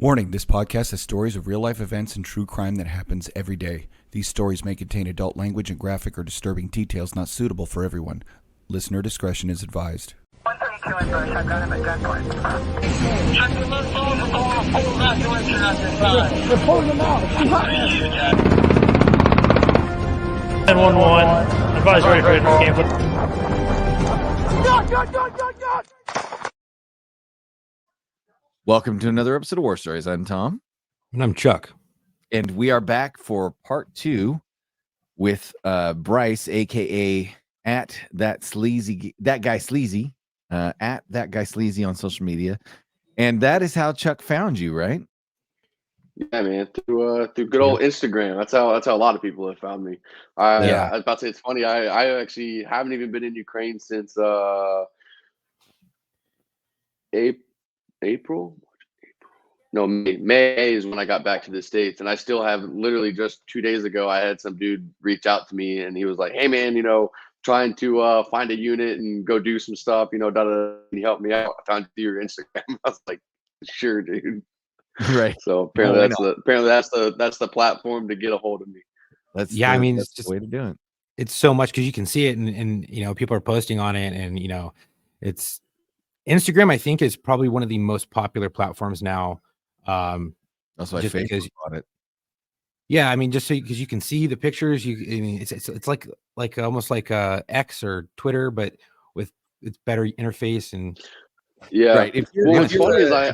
Warning, this podcast has stories of real-life events and true crime that happens every day. These stories may contain adult language and graphic or disturbing details not suitable for everyone. Listener discretion is advised. 132 in Bush, I've got him at gunpoint. They're pulling them out. 10-1-1. Advise ready for gameplay. God! Welcome to another episode of War Stories. I'm Tom. And I'm Chuck. And we are back for part 2 with Bryce, aka at that guy sleazy on social media. And that is how Chuck found you, right? Yeah, man, through good old Instagram. That's how a lot of people have found me. I was about to say, it's funny. I actually haven't even been in Ukraine since April. No, May is when I got back to the States, and I still have literally just 2 days ago. I had some dude reach out to me, and he was like, "Hey, man, trying to find a unit and go do some stuff. Can you help me out? I found your Instagram." I was like, "Sure, dude." Right. So apparently that's the platform to get a hold of me. That's it's just just the way to do it. It's so much because you can see it, and people are posting on it, and it's Instagram. I think is probably one of the most popular platforms now. That's why Facebook bought it. Yeah, I mean, just because you can see the pictures, it's like almost like X or Twitter, but with its better interface and. Yeah. Right. What's funny is I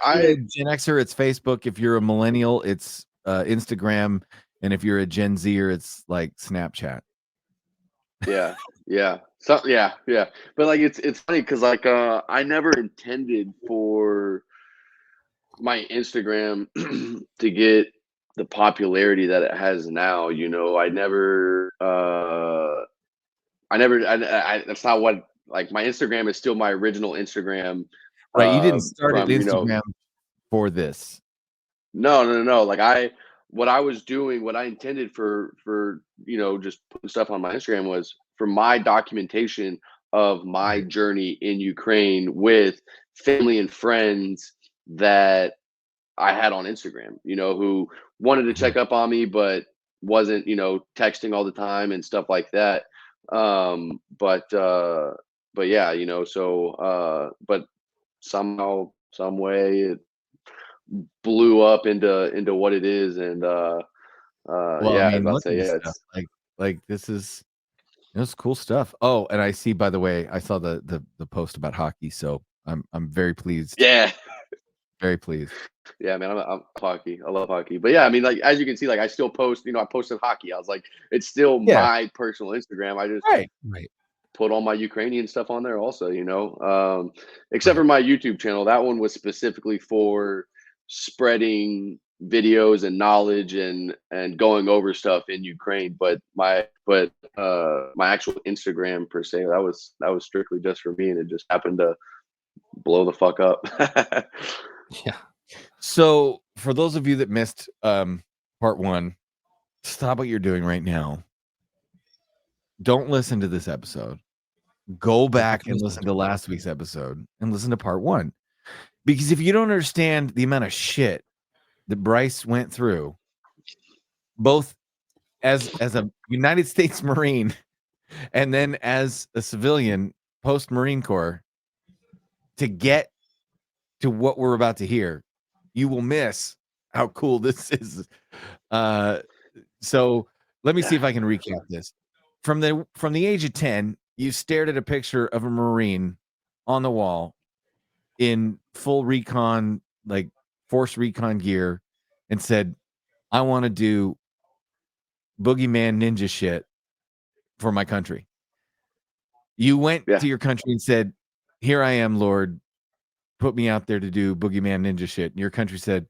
Gen Xer, it's Facebook. If you're a millennial, it's Instagram, and if you're a Gen Zer, it's like Snapchat. Yeah. So yeah. But like it's funny because I never intended for my Instagram to get the popularity that it has now. I never that's not what, like, my Instagram is still my original Instagram. Right. You didn't start Instagram for this. No. Like what I was doing, what I intended for just putting stuff on my Instagram was for my documentation of my journey in Ukraine with family and friends that I had on Instagram, who wanted to check up on me, but wasn't, texting all the time and stuff like that. But yeah, but somehow, some way it blew up into what it is. And well, yeah, I mean, I was about to say, yeah, it's like this is cool stuff. Oh, and I see, by the way, I saw the post about hockey, so I'm very pleased. Yeah. Very pleased. Yeah, man, I'm hockey. I love hockey. But yeah, I mean, like, as you can see, like, I still post, I posted hockey. I was like, it's still my personal Instagram. I just right. put all my Ukrainian stuff on there also, except for my YouTube channel. That one was specifically for spreading videos and knowledge and going over stuff in Ukraine. But my actual Instagram per se, that was strictly just for me, and it just happened to blow the fuck up. Yeah. So for those of you that missed part 1, stop what you're doing right now. Don't listen to this episode. Go back and listen to last week's episode and listen to part 1. Because if you don't understand the amount of shit that Bryce went through, both as a United States Marine and then as a civilian post Marine Corps, to get to what we're about to hear, you will miss how cool this is. So let me see if I can recap this. From the age of 10, you stared at a picture of a Marine on the wall in full recon, like force recon gear, and said, "I want to do boogeyman ninja shit for my country." You went to your country and said, "Here I am, Lord. Put me out there to do boogeyman ninja shit." And your country said,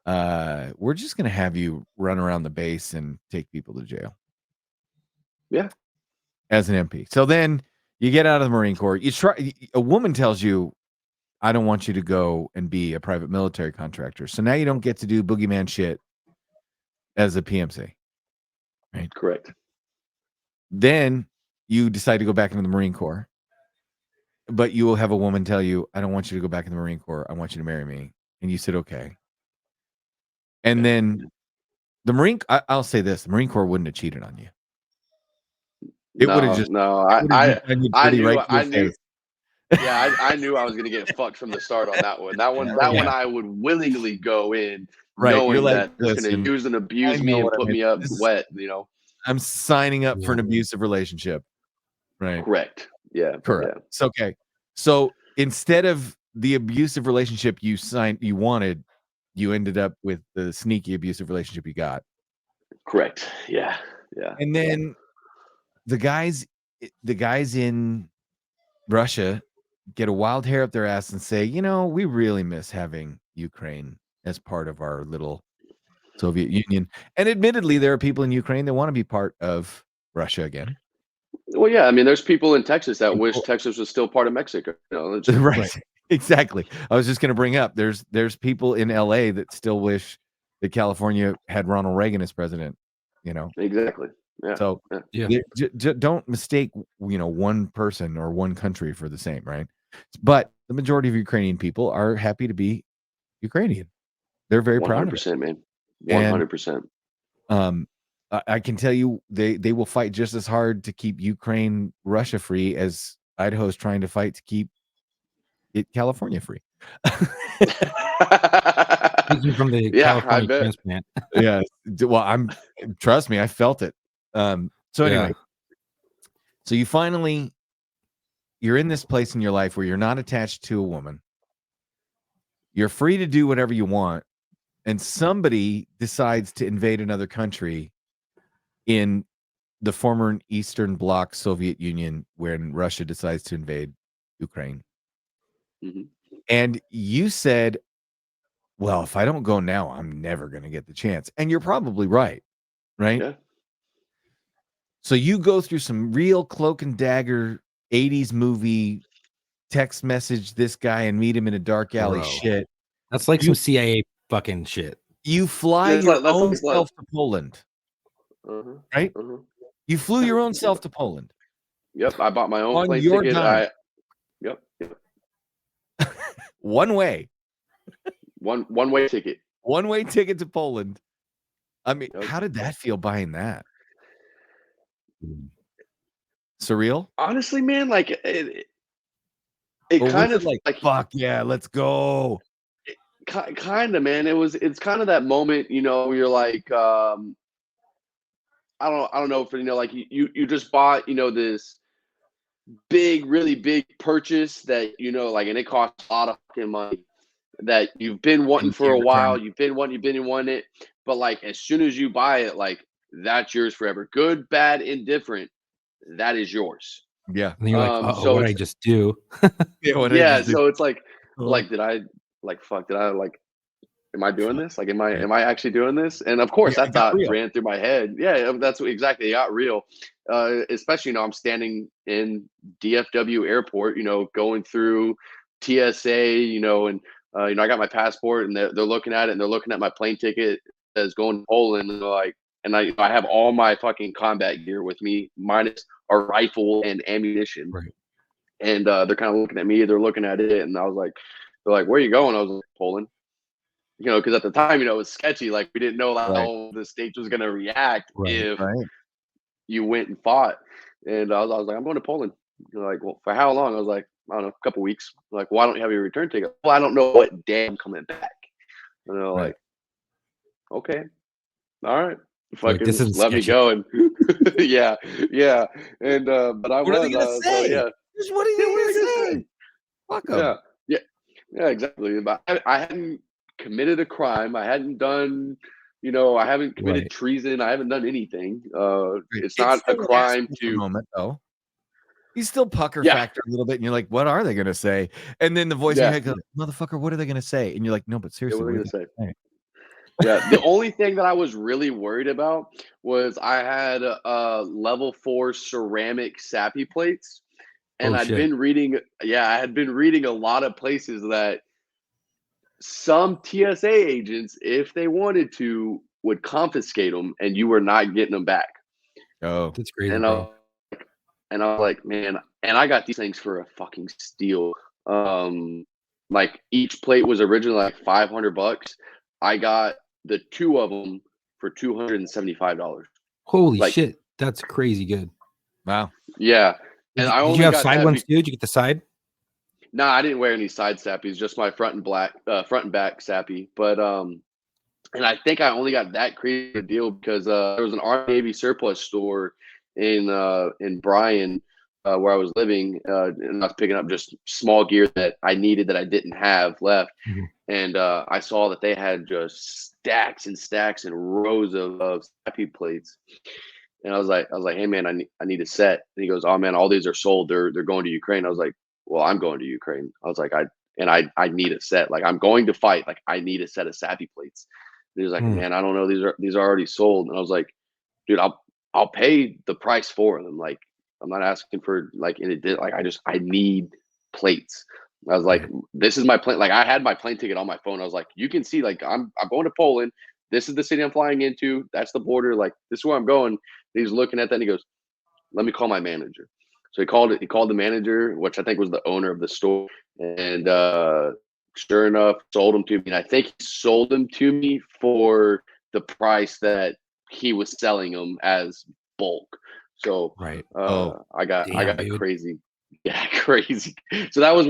"We're just going to have you run around the base and take people to jail." Yeah. As an MP. So then you get out of the Marine Corps. A woman tells you, "I don't want you to go and be a private military contractor." So now you don't get to do boogeyman shit as a PMC. Right? Correct. Then you decide to go back into the Marine Corps. But you will have a woman tell you, "I don't want you to go back in the Marine Corps. I want you to marry me." And you said, "Okay." And then the I'll say this: the Marine Corps wouldn't have cheated on you. It would have just I knew right to your face. Yeah, I knew I was gonna get fucked from the start on that one. That one I would willingly go in, Right, you're knowing like, that it's gonna "Listen, use and I abuse me know and what I put mean. me up This is- wet. You know, I'm signing up for an abusive relationship." Right. correct. Yeah, Correct. Yeah. So, okay. So instead of the abusive relationship you wanted, you ended up with the sneaky abusive relationship you got. Correct. Yeah. And then the guys in Russia get a wild hair up their ass and say, you know, we really miss having Ukraine as part of our little Soviet Union. And admittedly, there are people in Ukraine that want to be part of Russia again. Well, yeah. I mean, there's people in Texas that wish Texas was still part of Mexico. You know, it's, Right. Exactly. I was just going to bring up there's people in LA that still wish that California had Ronald Reagan as president, you know. Exactly. Yeah. So don't mistake, you know, one person or one country for the same, right? But the majority of Ukrainian people are happy to be Ukrainian. They're very proud of it. 100%, man. 100%. I can tell you they will fight just as hard to keep Ukraine Russia free as Idaho is trying to fight to keep California free. Speaking from the California transplant. Yeah. Well, trust me, I felt it. So anyway, so you're in this place in your life where you're not attached to a woman. You're free to do whatever you want, and somebody decides to invade another country in the former Eastern Bloc Soviet Union, when Russia decides to invade Ukraine. Mm-hmm. And you said, well, if I don't go now, I'm never going to get the chance. And you're probably right? Yeah. So you go through some real cloak and dagger 80s movie text message this guy and meet him in a dark alley shit. That's like some CIA fucking shit. You fly your own self to Poland. Right? You flew your own self to Poland. Yep. I bought my own plane ticket. Yep. One way. One way ticket. One way ticket to Poland. I mean, how did that feel buying that? Surreal? Honestly, man, like it kind of like fuck yeah, let's go. Kind of, man. It's kind of that moment, you know, where you're like, I don't know if, you know, like you just bought, you know, this really big purchase that, you know, like, and it costs a lot of fucking money that you've been wanting for a while. You've been wanting it, but like as soon as you buy it, like that's yours forever. Good, bad, indifferent. That is yours. Yeah. And you're like, so what did I just do? So it's like, did I am I doing this? Like, am I actually doing this? And of course, that thought ran through my head. Yeah, that's exactly. It got real. Especially, you know, I'm standing in DFW airport, you know, going through TSA, you know, and you know, I got my passport, and they're looking at it, and they're looking at my plane ticket that's going to Poland, and they're like, and I have all my fucking combat gear with me, minus a rifle and ammunition. Right. And they're kind of looking at me. They're looking at it, and I was like, they're like, "Where are you going?" I was like, "Poland." You know, because at the time, you know, it was sketchy. Like, we didn't know how the States was going to react if you went and fought. And I was like, "I'm going to Poland." They're like, "Well, for how long?" I was like, "I don't know, a couple weeks." Like, "Why don't you have your return ticket?" "Well, I don't know what day I'm coming back." And they're like, "Okay, all right." Fucking let me go. And yeah. And but I what was are they gonna say? so, Just what are you gonna say? Fuck them. Yeah, exactly. But I hadn't committed a crime. I hadn't done, you know, I haven't committed treason. I haven't done anything. It's not a crime to moment though. You still pucker factor a little bit, and you're like, "What are they gonna say?" And then the voice in your head goes, "Motherfucker, what are they gonna say?" And you're like, "No, but seriously, what are they gonna say?" Yeah, the only thing that I was really worried about was I had level 4 ceramic SAPI plates, and I'd been reading. Yeah, I had been reading a lot of places that some TSA agents, if they wanted to, would confiscate them, and you were not getting them back. Oh, that's crazy. And I was like, man, and I got these things for a fucking steal. Like each plate was originally like $500. I got the 2 of them for $275. Holy Like, shit, that's crazy good. Wow. yeah. And I Did only you have got side that ones too? Did you get the side? Nah, I didn't wear any side sappies, just my front and back sappy. But and I think I only got that crazy deal because there was an Army Navy surplus store in Bryan where I was living, and I was picking up just small gear that I needed that I didn't have left. Mhm. And I saw that they had just stacks and stacks and rows of sappy plates. And I was like, hey man, I need a set. And he goes, oh man, all these are sold. They're going to Ukraine. I was like, well, I'm going to Ukraine. I was like, I need a set. Like, I'm going to fight. Like, I need a set of sappy plates. And he was like, Mm. man, I don't know. These are already sold. And I was like, dude, I'll pay the price for them. Like, I'm not asking for like, and it did like, I need plates. I was like, Right. this is my plane. Like, I had my plane ticket on my phone. I was like, you can see, like, I'm going to Poland. This is the city I'm flying into. That's the border. Like, this is where I'm going. And he's looking at that and he goes, let me call my manager. So he called the manager, which I think was the owner of the store. And sure enough, sold them to me. And I think he sold them to me for the price that he was selling them as bulk. So Right. I got dude. crazy. Yeah, crazy. So that was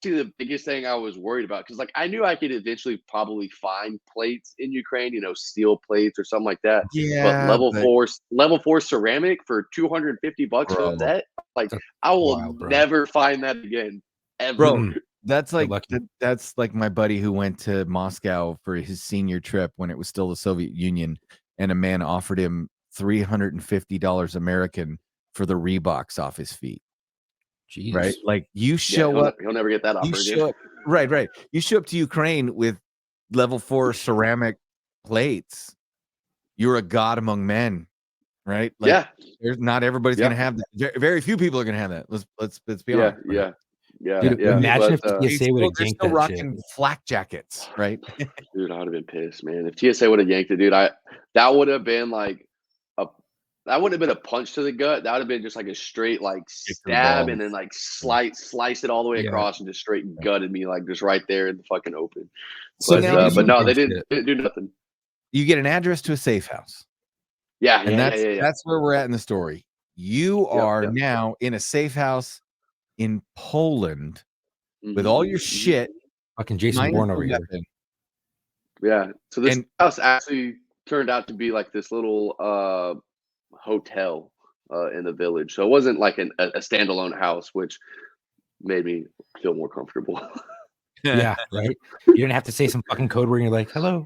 the biggest thing I was worried about, because like I knew I could eventually probably find plates in Ukraine, steel plates or something like that. But Yeah, level four ceramic for $250 for bro, that, like That's I will wild, bro. never find that again, ever. bro, Mm-mm. that's like lucky. that's like my buddy who went to Moscow for his senior trip when it was still the Soviet Union, and a man offered him $350 American for the Reeboks off his feet. Jeez. Right? Like, you Yeah, show up, he'll never get that you offer again. show up, right. You show up to Ukraine with level 4 ceramic plates. You're a god among men, right? Like, Yeah, there's not everybody's Yeah. gonna have that. Very few people are gonna have that. Let's be yeah, honest. yeah, Dude, yeah. imagine But, if TSA would have They're yanked still that shit. rocking flak jackets, right? dude, I would have been pissed, man. If TSA would have yanked it, dude, that would have been like that wouldn't have been a punch to the gut. That would have been just like a straight like Kick to the stab, balls. and then like slice it all the way Yeah. across and just straight gutted me, like just right there in the fucking open. So But now but no, you they did didn't do nothing. you get an address to a safe house. Yeah, And yeah. that's where we're at in the story. You are Yep. now in a safe house in Poland with Mhm, all your mhm. shit. Fucking Jason minus Bourne the over here. weapon. Yeah. So this And- house actually turned out to be like this little hotel in the village. So it wasn't like a standalone house, which made me feel more comfortable. Yeah, right. You didn't have to say some fucking code word and you're like, hello.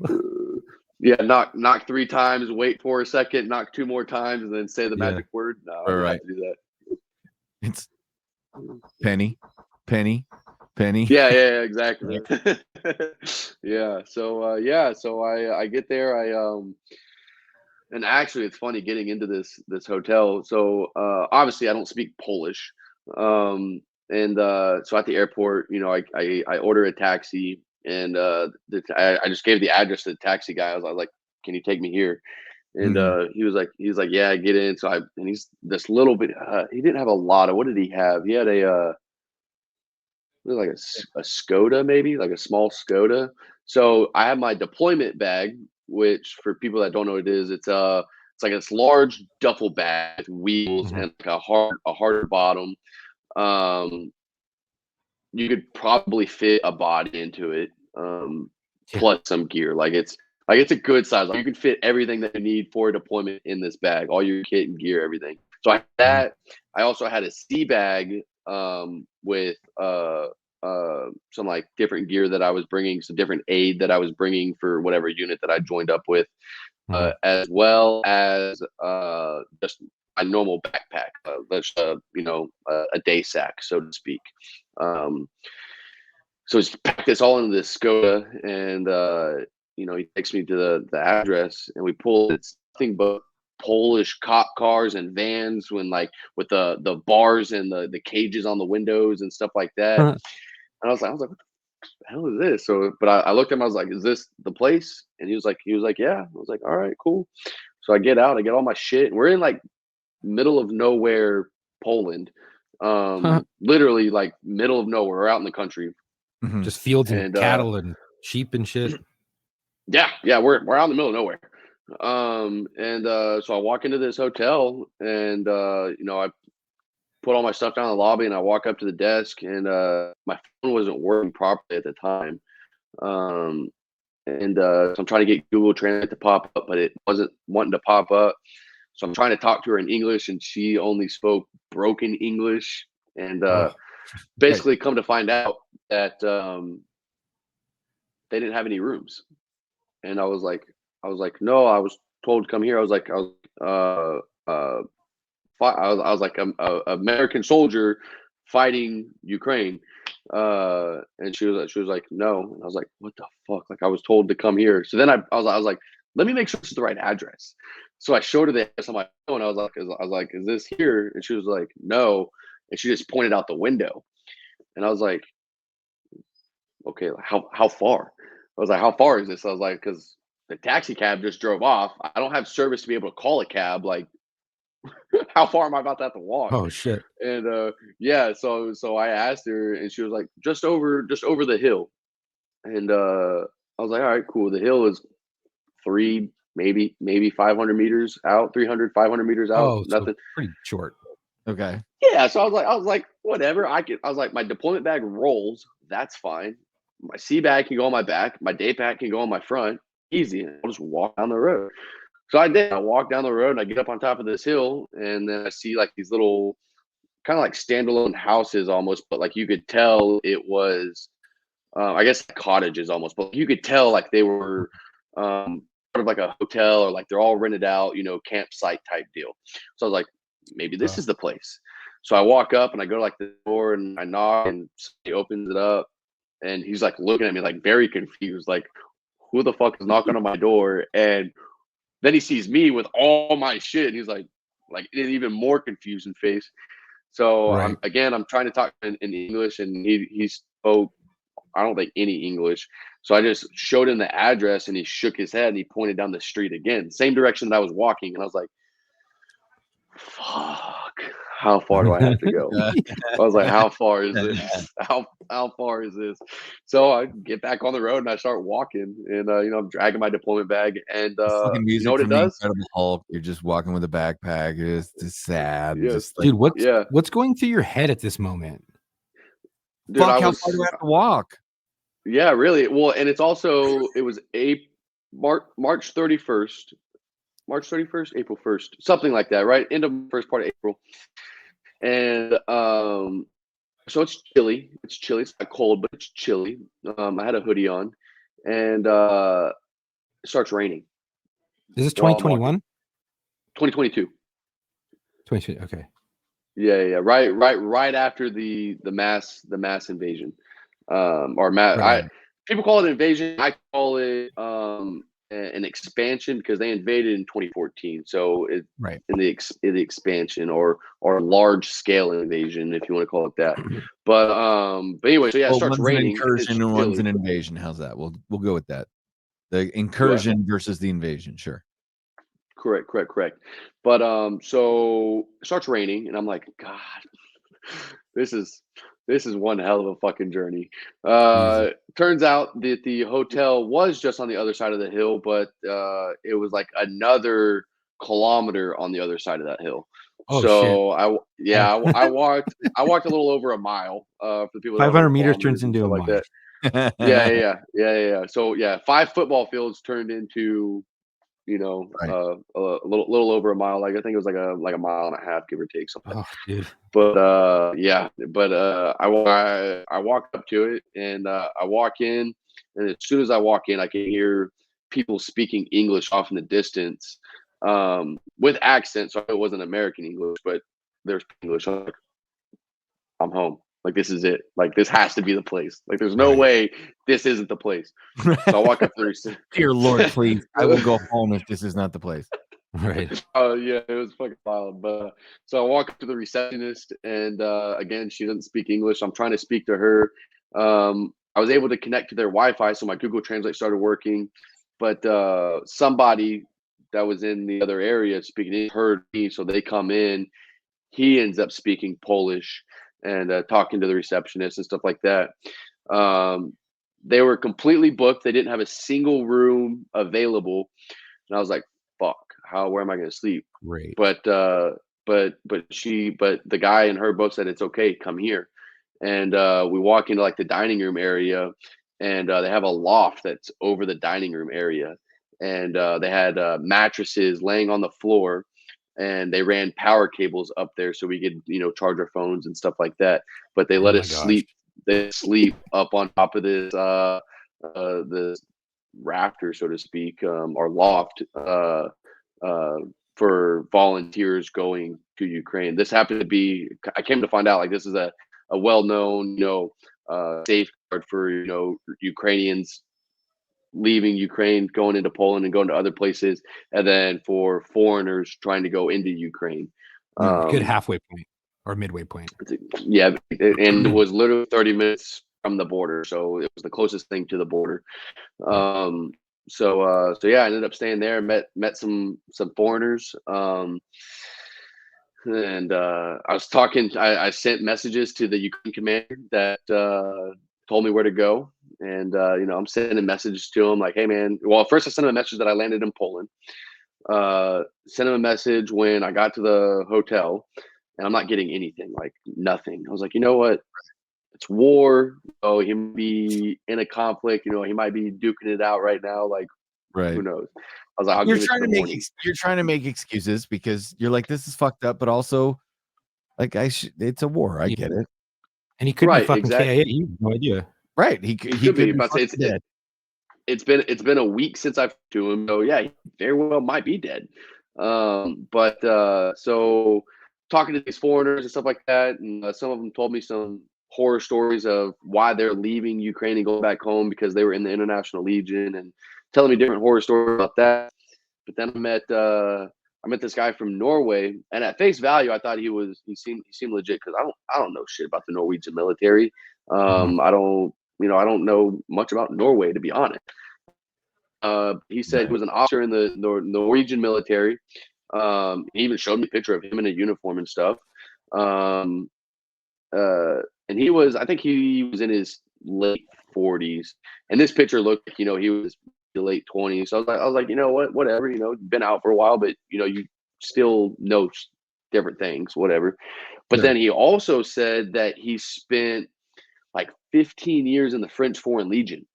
Yeah, knock 3 times, wait for a second, knock 2 more times, and then say the Yeah. magic word. No, I didn't have to do that. It's penny. Yeah, exactly. Yeah. So I get there. And actually, it's funny getting into this hotel. So obviously, I don't speak Polish. And so at the airport, I order a taxi, and I just gave the address to the taxi guy. I was like, can you take me here? And he was like, yeah, get in. So and he's this little bit. He didn't have a lot of. What did he have? He had like a Skoda, maybe like a small Skoda. So I have my deployment bag, which for people that don't know what it is, it's like this large duffel bag with wheels Mhm. and like a harder bottom. Um, you could probably fit a body into it, Yeah. plus some gear. Like it's a good size. Like you can fit everything that you need for deployment in this bag, all your kit and gear, everything. So I had that. I also had a sea bag with some like different gear that I was bringing, some different aid that I was bringing for whatever unit that I joined up with, as well as just my normal backpack, that's a day sack, so to speak. So he's packed this all into this Skoda, and he takes me to the address, and we pull. It's nothing but Polish cop cars and vans, with the bars and the cages on the windows and stuff like that. Huh. And I was like, what the hell is this? So, but I looked at him. I was like, is this the place? And he was like, yeah. I was like, all right, cool. So I get out. I get all my shit. And we're in like middle of nowhere, Poland. Literally like middle of nowhere. We're out in the country. Mhm. Just fields and And cattle and sheep and shit. Yeah, we're out in the middle of nowhere. So I walk into this hotel, and I put all my stuff down in the lobby, and I walk up to the desk, and my phone wasn't working properly at the time. Um, so I'm trying to get Google Translate to pop up, but it wasn't wanting to pop up. So I'm trying to talk to her in English, and she only spoke broken English. And Oh, basically, come to find out that they didn't have any rooms. And I was like, no, I was told to come here. I was like a American soldier fighting Ukraine. And she was like, no. And I was like, what the fuck? Like, I was told to come here. So then I was like, let me make sure this is the right address. So I showed her the address on my phone. I was like, is this here? And she was like, no. And she just pointed out the window. And I was like, okay, how far? I was like, how far is this? I was like, because the taxi cab just drove off. I don't have service to be able to call a cab. Like, how far am I about to have to walk? oh shit. And yeah, so I asked her, and she was like, just over the hill. And I was like, all right, cool. The hill is maybe 500 meters out, 300, 500 meters out. Oh, so Nothing. pretty short. Okay. Yeah, so I was like, whatever. I was like, my deployment bag rolls. That's fine. My sea bag can go on my back. My day pack can go on my front. Easy. I'll just walk down the road. So I did. I walk down the road, and I get up on top of this hill, and then I see like these little kind of like standalone houses almost, but like you could tell it was, I guess cottages almost, but you could tell like they were part of like a hotel, or like they're all rented out, campsite type deal. So I was like, maybe this is the place. So I walk up, and I go to like the door, and I knock, and he opens it up, and he's like looking at me like very confused, like, who the fuck is knocking on my door? And then he sees me with all my shit, and he's like even more confused in face. So Right. I'm trying to talk in English, and he spoke, I don't think, any English. So I just showed him the address, and he shook his head, and he pointed down the street again, same direction that I was walking. And I was like, fuck, how far do I have to go? I was like, how far is this? How far is this? So I get back on the road, and I start walking, and I'm dragging my deployment bag, and Fucking you know music what it from the does? Incredible Hulk. You're just walking with a backpack. It's just sad. Yeah, Just like, Dude, yeah, what's going through your head at this moment? dude, fuck, how far do I have to walk? yeah, really. Well, and it was March 31st, March 31st, April 1st, something like that, right? End of first part of April. And so it's chilly. It's chilly. It's not cold, but it's chilly. I had a hoodie on, and it starts raining. Is this while I'm walking. 2021? 2022. 2022. Okay. Yeah. Right after the mass invasion. Right. People call it invasion. I call it an expansion, because they invaded in 2014. So it Right. in the expansion, or large scale invasion, if you want to call it that. But anyway, so yeah, it Well, starts one's an raining. incursion and one's an invasion. How's that? We'll go with that. The incursion versus the invasion. Sure. Correct. But so it starts raining, and I'm like, God, this is one hell of a fucking journey. Turns out that the hotel was just on the other side of the hill, but it was like another kilometer on the other side of that hill. Oh, So I walked a little over a mile. For the people that don't know 500 meters turns kilometers and into a stuff like mile. that. Yeah. So yeah, 5 football fields turned into Right. a little over a mile. Like, I think it was like a mile and a half, give or take, something. Oh, dude. But I walk up to it, and I walk in, and as soon as I walk in, I can hear people speaking English off in the distance, with accent. So it wasn't American English, but there's English. I'm like, I'm home. Like, this is it. Like, this has to be the place. Like, there's no Right. way this isn't the place. So I walk up to the Dear Lord, please, I will go home if this is not the place. Right. Oh yeah, it was fucking wild. But so I walk up to the receptionist, and again, she doesn't speak English. I'm trying to speak to her. I was able to connect to their Wi-Fi, so my Google Translate started working. But somebody that was in the other area speaking English heard me, so they come in. He ends up speaking Polish and talking to the receptionist and stuff like that. they were completely booked. They didn't have a single room available, and I was like, "Fuck, where am I going to sleep?" Great. But the guy in her boat said it's okay, come here. And we walk into like the dining room area, and they have a loft that's over the dining room area, and they had mattresses laying on the floor, and they ran power cables up there so we could charge our phones and stuff like that. But they Oh let my us gosh. sleep. They sleep up on top of this rafter, so to speak, or loft, for volunteers going to Ukraine. This happened to be, I came to find out, like, this is a well-known, safeguard for, Ukrainians leaving Ukraine, going into Poland and going to other places, and then for foreigners trying to go into Ukraine. Good halfway point or midway point. Yeah, and it was literally 30 minutes from the border, so it was the closest thing to the border. So yeah, I ended up staying there, met some foreigners, and I was talking. I sent messages to the Ukraine commander that told me where to go, and I'm sending messages to him like, "Hey, man." Well, first I sent him a message that I landed in Poland. Sent him a message when I got to the hotel, and I'm not getting anything, like nothing. I was like, you know what? It's war. Oh, he might be in a conflict. He might be duking it out right now. Like, Right. who knows? I was like, I'll You're give it trying to to the make morning. you're trying to make excuses because you're like, this is fucked up, but also like it's a war. I get it. And he could be Right, fucking exactly. KIA. You have no idea. Right. He could be But fucking dead. it's been a week since I've talked to him. So yeah, he very well might be dead. So talking to these foreigners and stuff like that, and some of them told me some horror stories of why they're leaving Ukraine and going back home because they were in the International Legion, and telling me different horror stories about that. But then I met this guy from Norway, and at face value, I thought he seemed legit, because I don't know shit about the Norwegian military. I don't know much about Norway, to be honest. He said he was an officer in the Norwegian military. He even showed me a picture of him in a uniform and stuff. And I think he was in his late 40s, and this picture looked like, he was the late 20s. So I was like, you know what, whatever, been out for a while, but you still know different things, whatever. But then he also said that he spent like 15 years in the French Foreign Legion.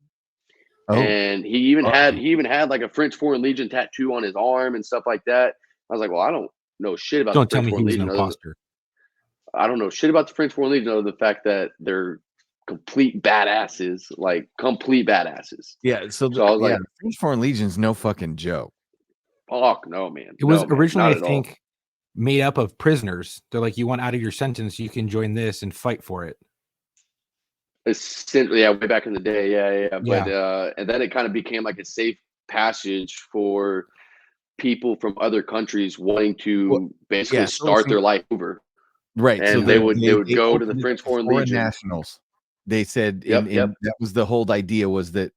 Oh. And he even had like a French Foreign Legion tattoo on his arm and stuff like that. I was like, well, I don't know shit about Don't the tell French me he Foreign was an Legion. imposter. I don't know shit about the French Foreign Legion, other than the fact that they're complete badasses, like complete badasses. Yeah. So I was like, the French Foreign Legion's no fucking joke. fuck no, man. It was No, man, originally, not I at all. think, made up of prisoners. They're like, you want out of your sentence, you can join this and fight for it. Essentially, yeah, way back in the day, yeah. But Yeah. and then it kind of became like a safe passage for people from other countries wanting to basically start their life over. Right. And So they would go to the opened it French to Foreign Legion. nationals. They said Yep. that was the whole idea, was that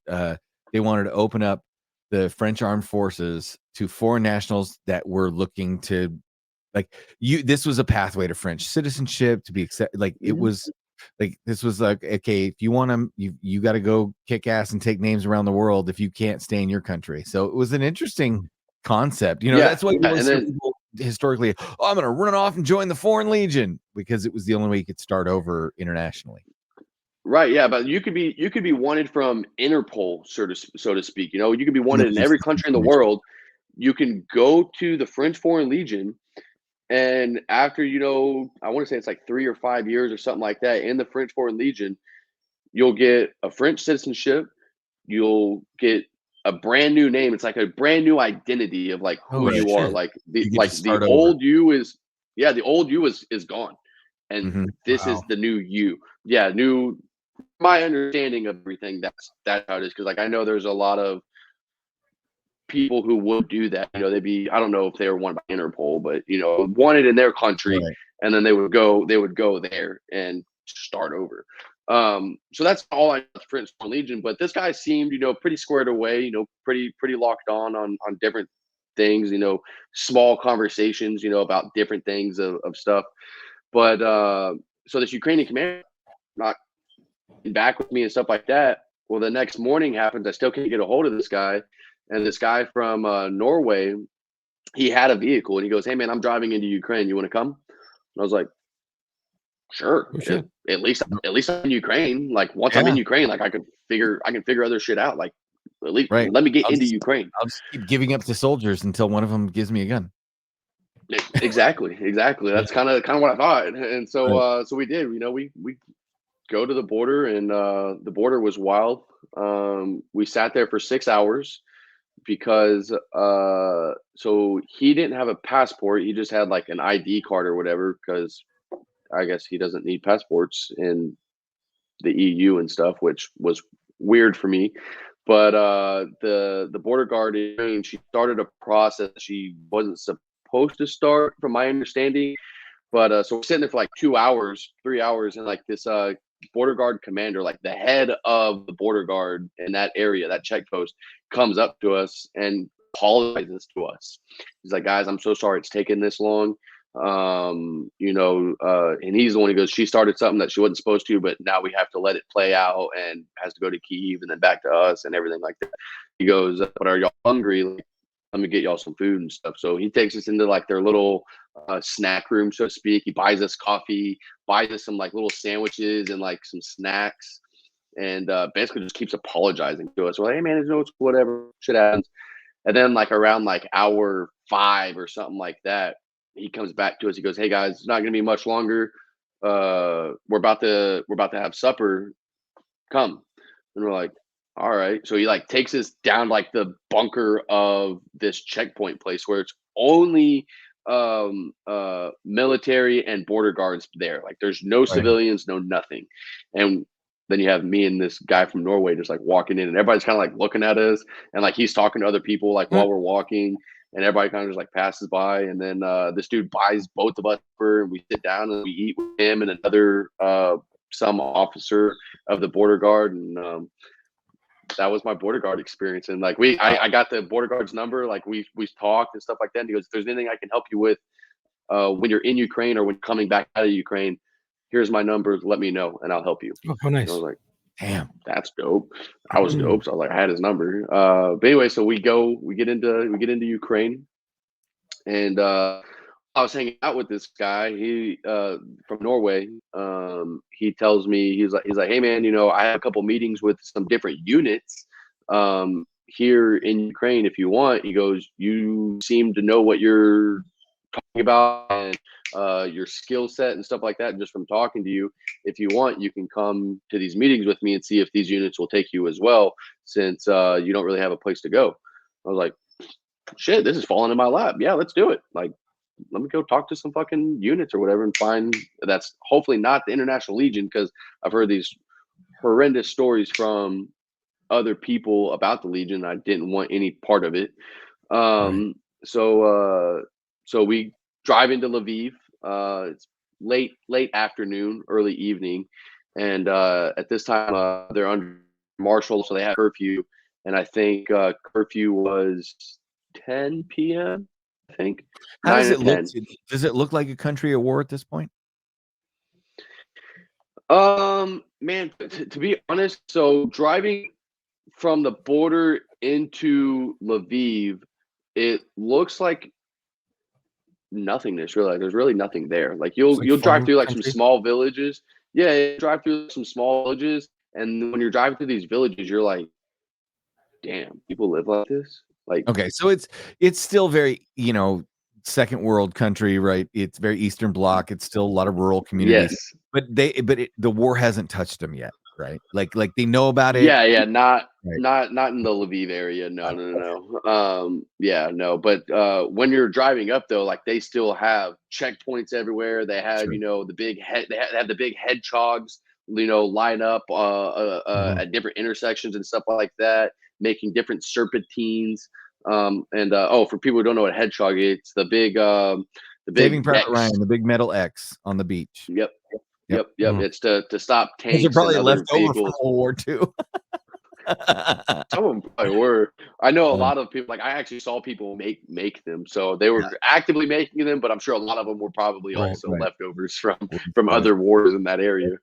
they wanted to open up the French armed forces to foreign nationals that were looking to, like, this was a pathway to French citizenship, to be accepted. Like, it was like, this was like, okay, if you want to, you got to go kick ass and take names around the world if you can't stay in your country. So it was an interesting concept. That's why people historically, I'm going to run off and join the Foreign Legion, because it was the only way you could start over internationally. Right, yeah, but you could be wanted from Interpol, so to speak. You could be wanted in every country in the world. You can go to the French Foreign Legion, and after I want to say it's like 3 or 5 years or something like that in the French Foreign Legion, you'll get a French citizenship. You'll get a brand new name. It's like a brand new identity of like who you are. Like the old you is gone, and this is the new you. Yeah, new. My understanding of everything, that's how it is. Because like, I know there's a lot of people who would do that. They'd be, I don't know if they were wanted by Interpol, but wanted in their country, and then they would go there and start over. So that's all I know about the French Foreign Legion. But this guy seemed, pretty squared away, pretty locked on different things, small conversations, about different things of stuff. But so this Ukrainian commander not back with me and stuff like that. Well, the next morning happens. I still can't get a hold of this guy, and this guy from Norway, he had a vehicle, and he goes, "Hey man, I'm driving into Ukraine. You want to come?" And I was like, "Sure." Oh, shit. At least I'm in Ukraine. Like once I'm in Ukraine, like I can figure other shit out. Like at least Right. let me get into Ukraine. I'll just keep giving up to soldiers until one of them gives me a gun. Exactly. That's kind of what I thought. And so so we did. You know, we go to the border, and the border was wild. We sat there for 6 hours because so he didn't have a passport. He just had like an ID card or whatever, because I guess he doesn't need passports in the EU and stuff, which was weird for me. But the border guard, she started a process she wasn't supposed to start, from my understanding. But so we're sitting there for like 2 hours, 3 hours, and like this border guard commander, like the head of the border guard in that area, that check post, comes up to us and apologizes to us. He's like, "Guys, I'm so sorry it's taken this long." You know, and he's the one who goes, "She started something that she wasn't supposed to, but now we have to let it play out, and has to go to Kyiv and then back to us and everything like that." He goes, "But are y'all hungry? Like, let me get y'all some food and stuff." So he takes us into like their little snack room, so to speak. He buys us coffee, buys us some like little sandwiches and like some snacks, and basically just keeps apologizing to us. We're like, "Hey man, it's whatever, shit happens." And then like around like hour 5 or something like that, he comes back to us. He goes, "Hey guys, it's not gonna be much longer. We're about to have supper. Come." And we're like, "All right." So he like takes us down like the bunker of this checkpoint place where it's only military and border guards there. Like there's no civilians, no nothing. And then you have me and this guy from Norway just like walking in, and everybody's kind of like looking at us, and like he's talking to other people like while we're walking, and everybody kind of just like passes by. And then this dude buys both of us supper, and we sit down and we eat with him and another some officer of the border guard. And that was my border guard experience. And like I got the border guard's number. Like we talked and stuff like that. And he goes, "If there's anything I can help you with when you're in Ukraine or when coming back out of Ukraine, here's my number. Let me know and I'll help you." Oh, how nice. And I was like, Damn. "That's dope." I was dope. So I was like, I had his number. But anyway, so we get into Ukraine, and I was hanging out with this guy. He from Norway. He tells me, he's like, "Hey man, you know, I have a couple meetings with some different units here in Ukraine. If you want," he goes, "you seem to know what you're talking about, and your skill set and stuff like that. And just from talking to you, if you want, you can come to these meetings with me and see if these units will take you as well, since you don't really have a place to go." I was like, "Shit, this is falling in my lap. Yeah, let's do it. Like, let me go talk to some fucking units or whatever and find that's hopefully not the International Legion," because I've heard these horrendous stories from other people about the Legion. I didn't want any part of it. So we drive into Lviv. It's late afternoon, early evening, and at this time they're under martial, so they have curfew, and I think curfew was 10 p.m. I think. How does 9 it or look? 10. Does it look like a country at war at this point? Man, to be honest, so driving from the border into Lviv, it looks like nothingness. Really, like, there's really nothing there. Like It's like you'll drive farm through like some country. small villages. Yeah, you drive through some small villages, and when you're driving through these villages, you're like, "Damn, people live like this." Like, Okay, so it's still very, second world country, right? It's very Eastern Bloc. It's still a lot of rural communities, yes, but the war hasn't touched them yet, right? Like they know about it. yeah, not Right. not in the Lviv area. No. Yeah, no. But when you're driving up though, like they still have checkpoints everywhere. They have, Sure. the big head. They have the big hedgehogs, line up Mhm. at different intersections and stuff like that, making different serpentines. And oh, for people who don't know what hedgehog is, it's the big Saving Private X. Ryan, the big metal X on the beach. Yep. Yep. It's to stop Those are tanks and probably other left over from vehicles. World War II. Some of them probably were. I know a Yeah. lot of people. Like I actually saw people make them, so they were actively making them. But I'm sure a lot of them were probably Right, also right. leftovers from Right. other wars in that area.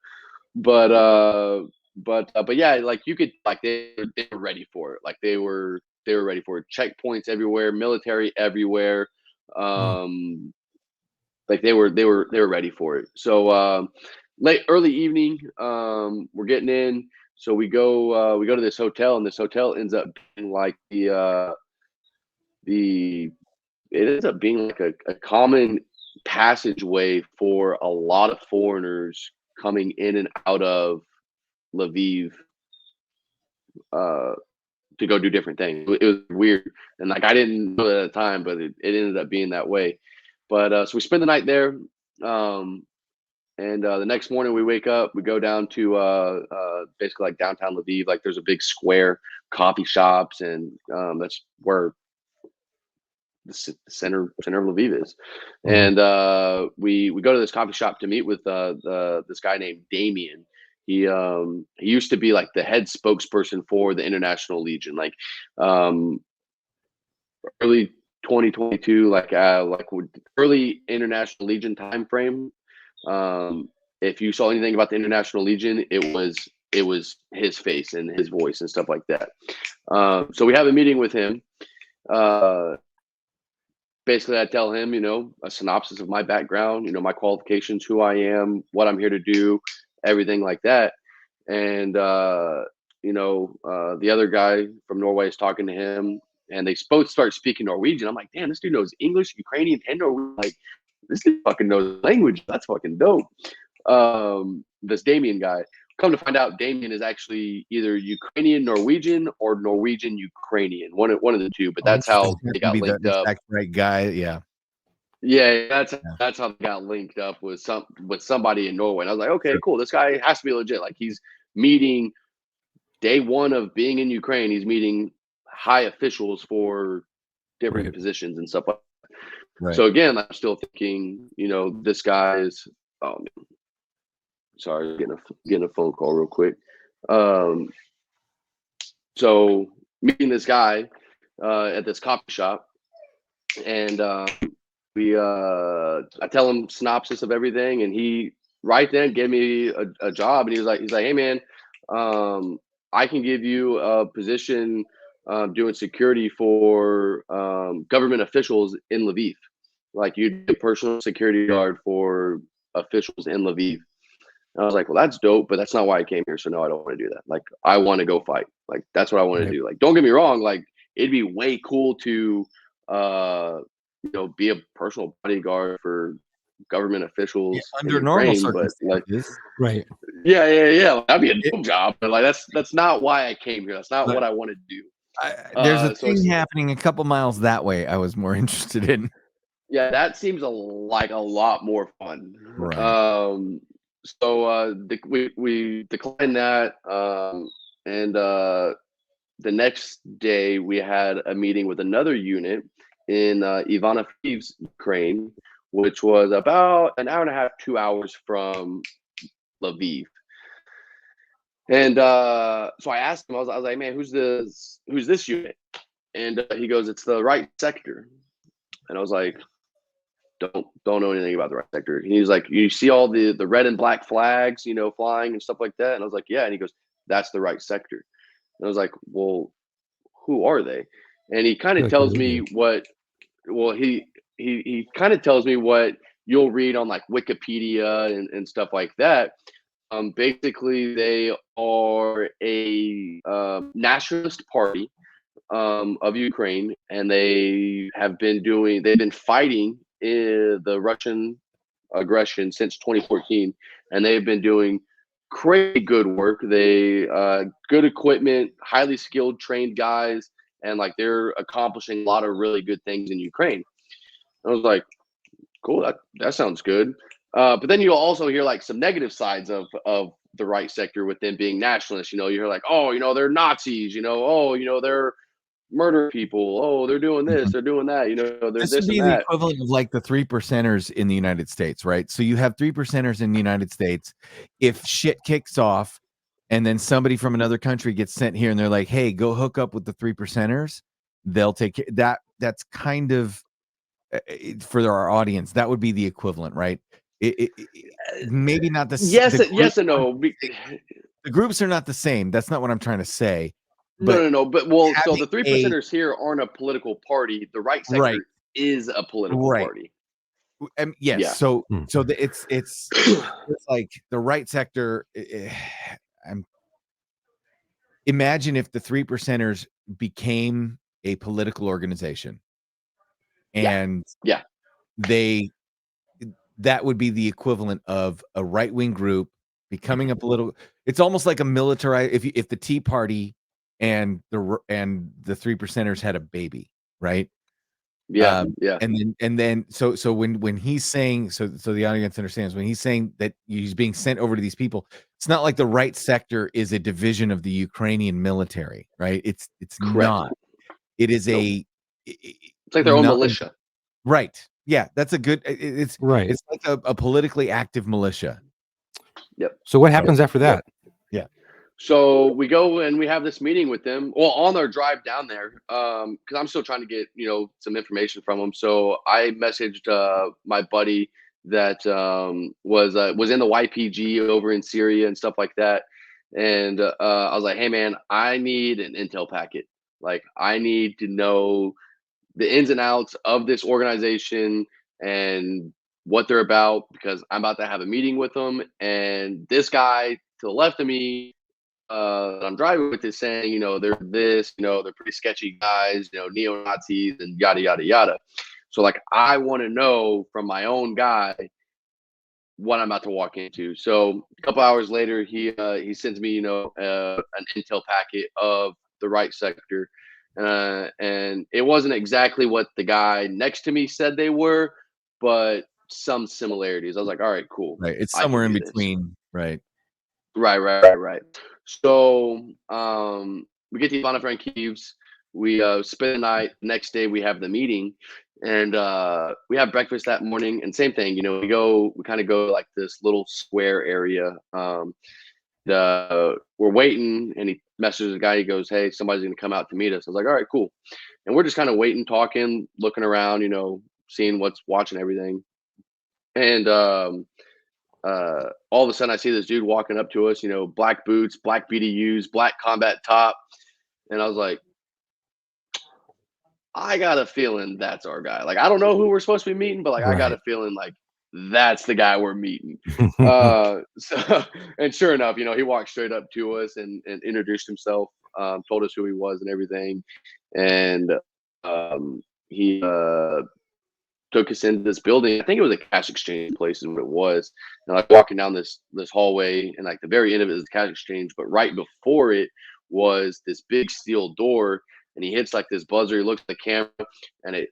But but yeah, like you could like they were ready for it. Like they were ready for it. Checkpoints everywhere, military everywhere. Um, like they were ready for it. So late early evening, we're getting in. So we go to this hotel, and this hotel ends up being like the it ends up being like a common passageway for a lot of foreigners coming in and out of Lviv uh, to go do different things. It was weird, and like I didn't know that at the time, but it ended up being that way. But so we spend the night there, um, and the next morning we wake up, we go down to basically like downtown Lviv. Like there's a big square, coffee shops, and that's where the center of Lviv is. And we go to this coffee shop to meet with this guy named Damien. He used to be like the head spokesperson for the International Legion, like early 2022, like early International Legion time frame. If you saw anything about the International Legion, it was his face and his voice and stuff like that. So we have a meeting with him. Basically, I tell him, a synopsis of my background, my qualifications, who I am, what I'm here to do, everything like that. And, the other guy from Norway is talking to him, and they both start speaking Norwegian. I'm like, damn, this dude knows English, Ukrainian, and Norwegian. Like, this dude fucking knows language. That's fucking dope. This Damien guy. Come to find out, Damien is actually either Ukrainian Norwegian or Norwegian Ukrainian, one of the two. But that's how they got linked up. Right guy, yeah. Yeah, that's how they got linked up with somebody in Norway. And I was like, okay, cool. This guy has to be legit. Like he's meeting day one of being in Ukraine. He's meeting high officials for different positions and stuff like that. Right. So again, I'm still thinking, this guy is. Oh man. Sorry, getting a phone call real quick. So meeting this guy at this coffee shop, and I tell him synopsis of everything, and he right then gave me a job, and he's like, hey man, I can give you a position doing security for government officials in Lviv. Like you'd be a personal security guard for officials in Lviv. And I was like, well, that's dope, but that's not why I came here. So no, I don't want to do that. Like, I want to go fight. Like, that's what I want to do. Like, don't get me wrong. Like, it'd be way cool to, be a personal bodyguard for government officials under normal circumstances. Like, right? Yeah. That'd be a dope job. But like, that's not why I came here. That's not what I want to do. There's a thing happening a couple miles that way. I was more interested in. Yeah, that seems like a lot more fun. Right. So we declined that, and the next day we had a meeting with another unit in Ivano-Frankivsk, Ukraine, which was about an hour and a half, 2 hours from Lviv. And so I asked him, I was like, man, who's this unit? And he goes, it's the right sector. And I was like, don't know anything about the right sector. And he's like, you see all the red and black flags, flying and stuff like that. And I was like, yeah. And he goes, that's the right sector. And I was like, well, who are they? And he kind of tells me what. Well, he kind of tells me what you'll read on like Wikipedia and stuff like that. Basically, they are a nationalist party of Ukraine, and they've been fighting the Russian aggression since 2014, and they've been doing crazy good work. They good equipment, highly skilled, trained guys, and like they're accomplishing a lot of really good things in Ukraine. I was like, cool, that sounds good. But then you'll also hear like some negative sides of the right sector with them being nationalists. You hear like, oh, they're Nazis. They're murder people. Oh, they're doing this, they're doing that. They're this would be and the that. equivalent of like the 3%ers in the United States, right? So you have 3%ers in the United States. If shit kicks off, and then somebody from another country gets sent here, and they're like, "Hey, go hook up with the 3%ers," they'll take care. That's kind of for our audience. That would be the equivalent, right? Maybe not the yes and no. the groups are not the same. That's not what I'm trying to say. No. But so having the 3%ers here aren't a political party. The right sector Right. is a political Right. party. Yes. Yeah. So it's like the right sector. Imagine if the 3%ers became a political organization, and Yeah. that would be the equivalent of a right-wing group becoming a political. It's almost like a military. If the Tea Party and the 3%ers had a baby, right? Yeah. And then so when he's saying, so the audience understands, when he's saying that he's being sent over to these people, it's not like the right sector is a division of the Ukrainian military, right? It's Correct. not. It is Nope. It's like their own militia. Right. Yeah, that's a good. It's Right. It's like a politically active militia. Yep. So what happens after that? Yeah. So we go and we have this meeting with them. Well, on our drive down there, because I'm still trying to get some information from them. So I messaged my buddy that was in the YPG over in Syria and stuff like that, and I was like, "Hey, man, I need an intel packet. Like, I need to know the ins and outs of this organization and what they're about because I'm about to have a meeting with them. And this guy to the left of me that I'm driving with is saying, they're this, they're pretty sketchy guys, neo Nazis and yada yada yada. So like, I want to know from my own guy what I'm about to walk into. So a couple hours later, he sends me, an intel packet of the right sector, and it wasn't exactly what the guy next to me said they were, but some similarities. I was like, all right, cool. Right. It's I can somewhere in do this. between. Right. Right. So we get to Ivana Frankivs. We spend the night. Next day we have the meeting, and we have breakfast that morning. And same thing, we kind of go to like this little square area. We're waiting, and he messages the guy. He goes, "Hey, somebody's gonna come out to meet us." I was like, "All right, cool." And we're just kind of waiting, talking, looking around, seeing what's watching everything. And all of a sudden I see this dude walking up to us, black boots, black BDUs, black combat top. And I was like, I got a feeling that's our guy. Like, I don't know who we're supposed to be meeting, but like, I got a feeling like that's the guy we're meeting. So, and sure enough, he walked straight up to us and introduced himself, told us who he was and everything. And he took us into this building. I think it was a cash exchange place is what it was. And like walking down this hallway, and like the very end of it is the cash exchange, but right before it was this big steel door. And he hits like this buzzer. He looks at the camera, and it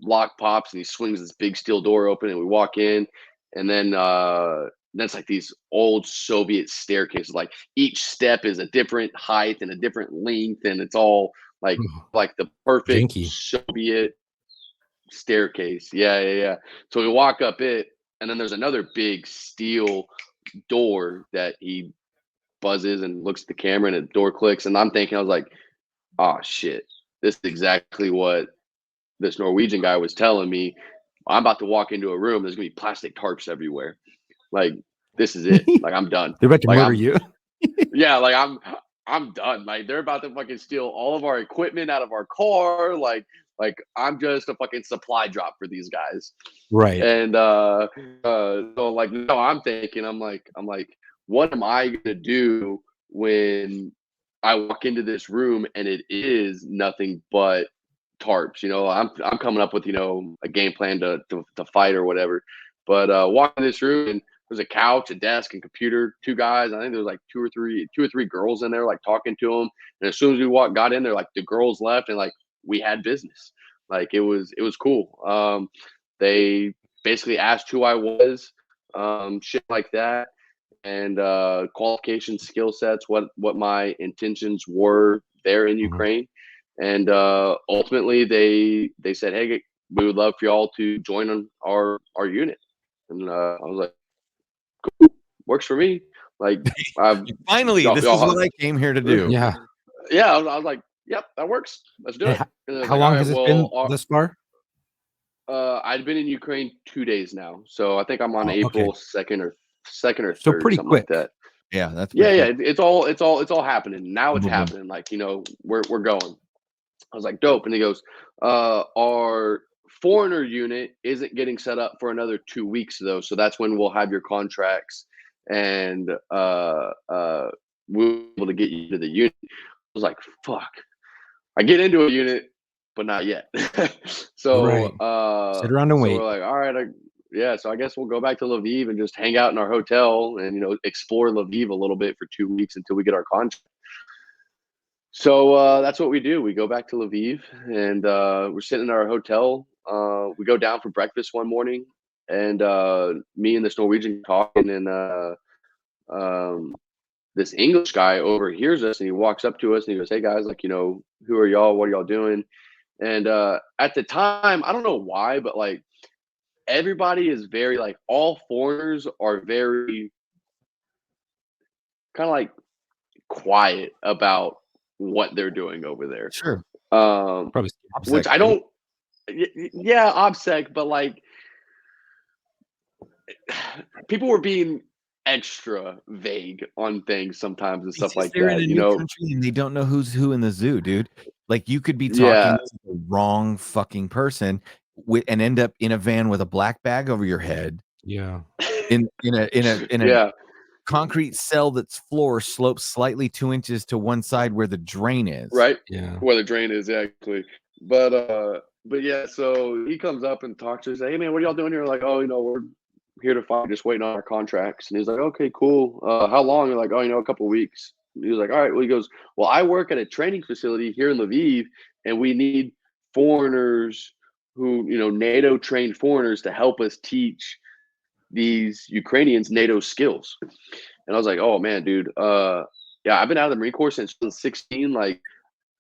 lock pops, and he swings this big steel door open, and we walk in, and then that's like these old Soviet staircases. Like each step is a different height and a different length, and it's all like the perfect Janky. Soviet staircase. Yeah. So we walk up it, and then there's another big steel door that he buzzes and looks at the camera, and the door clicks. And I'm thinking, I was like, oh shit, this is exactly what this Norwegian guy was telling me. I'm about to walk into a room. There's gonna be plastic tarps everywhere. Like, this is it. Like, I'm done. They're about to Like, murder you. Yeah, like I'm done. Like, they're about to fucking steal all of our equipment out of our car. Like I'm just a fucking supply drop for these guys. Right. And so like, no, I'm thinking, I'm like, what am I gonna do when I walk into this room and it is nothing but tarps? I'm coming up with a game plan to fight or whatever. But walk in this room, and there's a couch, a desk, and computer. Two guys. I think there's like two or three girls in there, like talking to them. And as soon as we got in there, like the girls left, and like we had business. Like it was cool. They basically asked who I was, shit like that, and qualifications, skill sets, what my intentions were there in Ukraine. And ultimately they said, hey, we would love for y'all to join on our unit. And I was like, cool, works for me. Like, finally, this is what I came here to do. Yeah. I was like, yep, that works. Let's do it. How long has it been thus far? I'd been in Ukraine 2 days now, so I think I'm on April 2nd or 3rd. So pretty something quick. like that. Yeah, that's Yeah, pretty yeah. cool. It's all happening now. It's Boom, boom. happening. Like, you know, we're going. I was like, dope. And he goes, our foreigner unit isn't getting set up for another 2 weeks though. So that's when we'll have your contracts and we'll be able to get you to the unit. I was like, fuck. I get into a unit, but not yet. So Right. Sit around and so wait. we're like, all right, yeah, so I guess we'll go back to Lviv and just hang out in our hotel and, you know, explore Lviv a little bit for 2 weeks until we get our contract. So that's what we do. We go back to Lviv and we're sitting in our hotel. We go down for breakfast one morning, and me and this Norwegian talking, and this English guy overhears us, and he walks up to us and he goes, "Hey guys, like, you know, who are y'all? What are y'all doing?" And at the time, I don't know why, but like everybody is very like all foreigners are very kind of like quiet about what they're doing over there. Sure. Probably Which OPSEC, I too. don't. Yeah, OPSEC, but like people were being extra vague on things sometimes and stuff Because like they're in that. a You new know? country and they don't know who's who in the zoo, dude. Like you could be talking Yeah, to the wrong fucking person and end up in a van with a black bag over your head Yeah. in a yeah, concrete cell that's floor slopes slightly 2 inches to one side where the drain is. right. Yeah. Where the drain is, actually. But yeah, so he comes up and talks to us. Hey man, what are y'all doing here? Like, oh, you know, we're here to fight, just waiting on our contracts. And he's like, okay, cool. How long? You're like, oh, you know, a couple of weeks. He was like, all right. Well, he goes, well, I work at a training facility here in Lviv, and we need foreigners who, you know, NATO trained foreigners to help us teach these Ukrainians NATO skills. And I was like, oh man, dude. Yeah, I've been out of the Marine Corps since 2016. Like,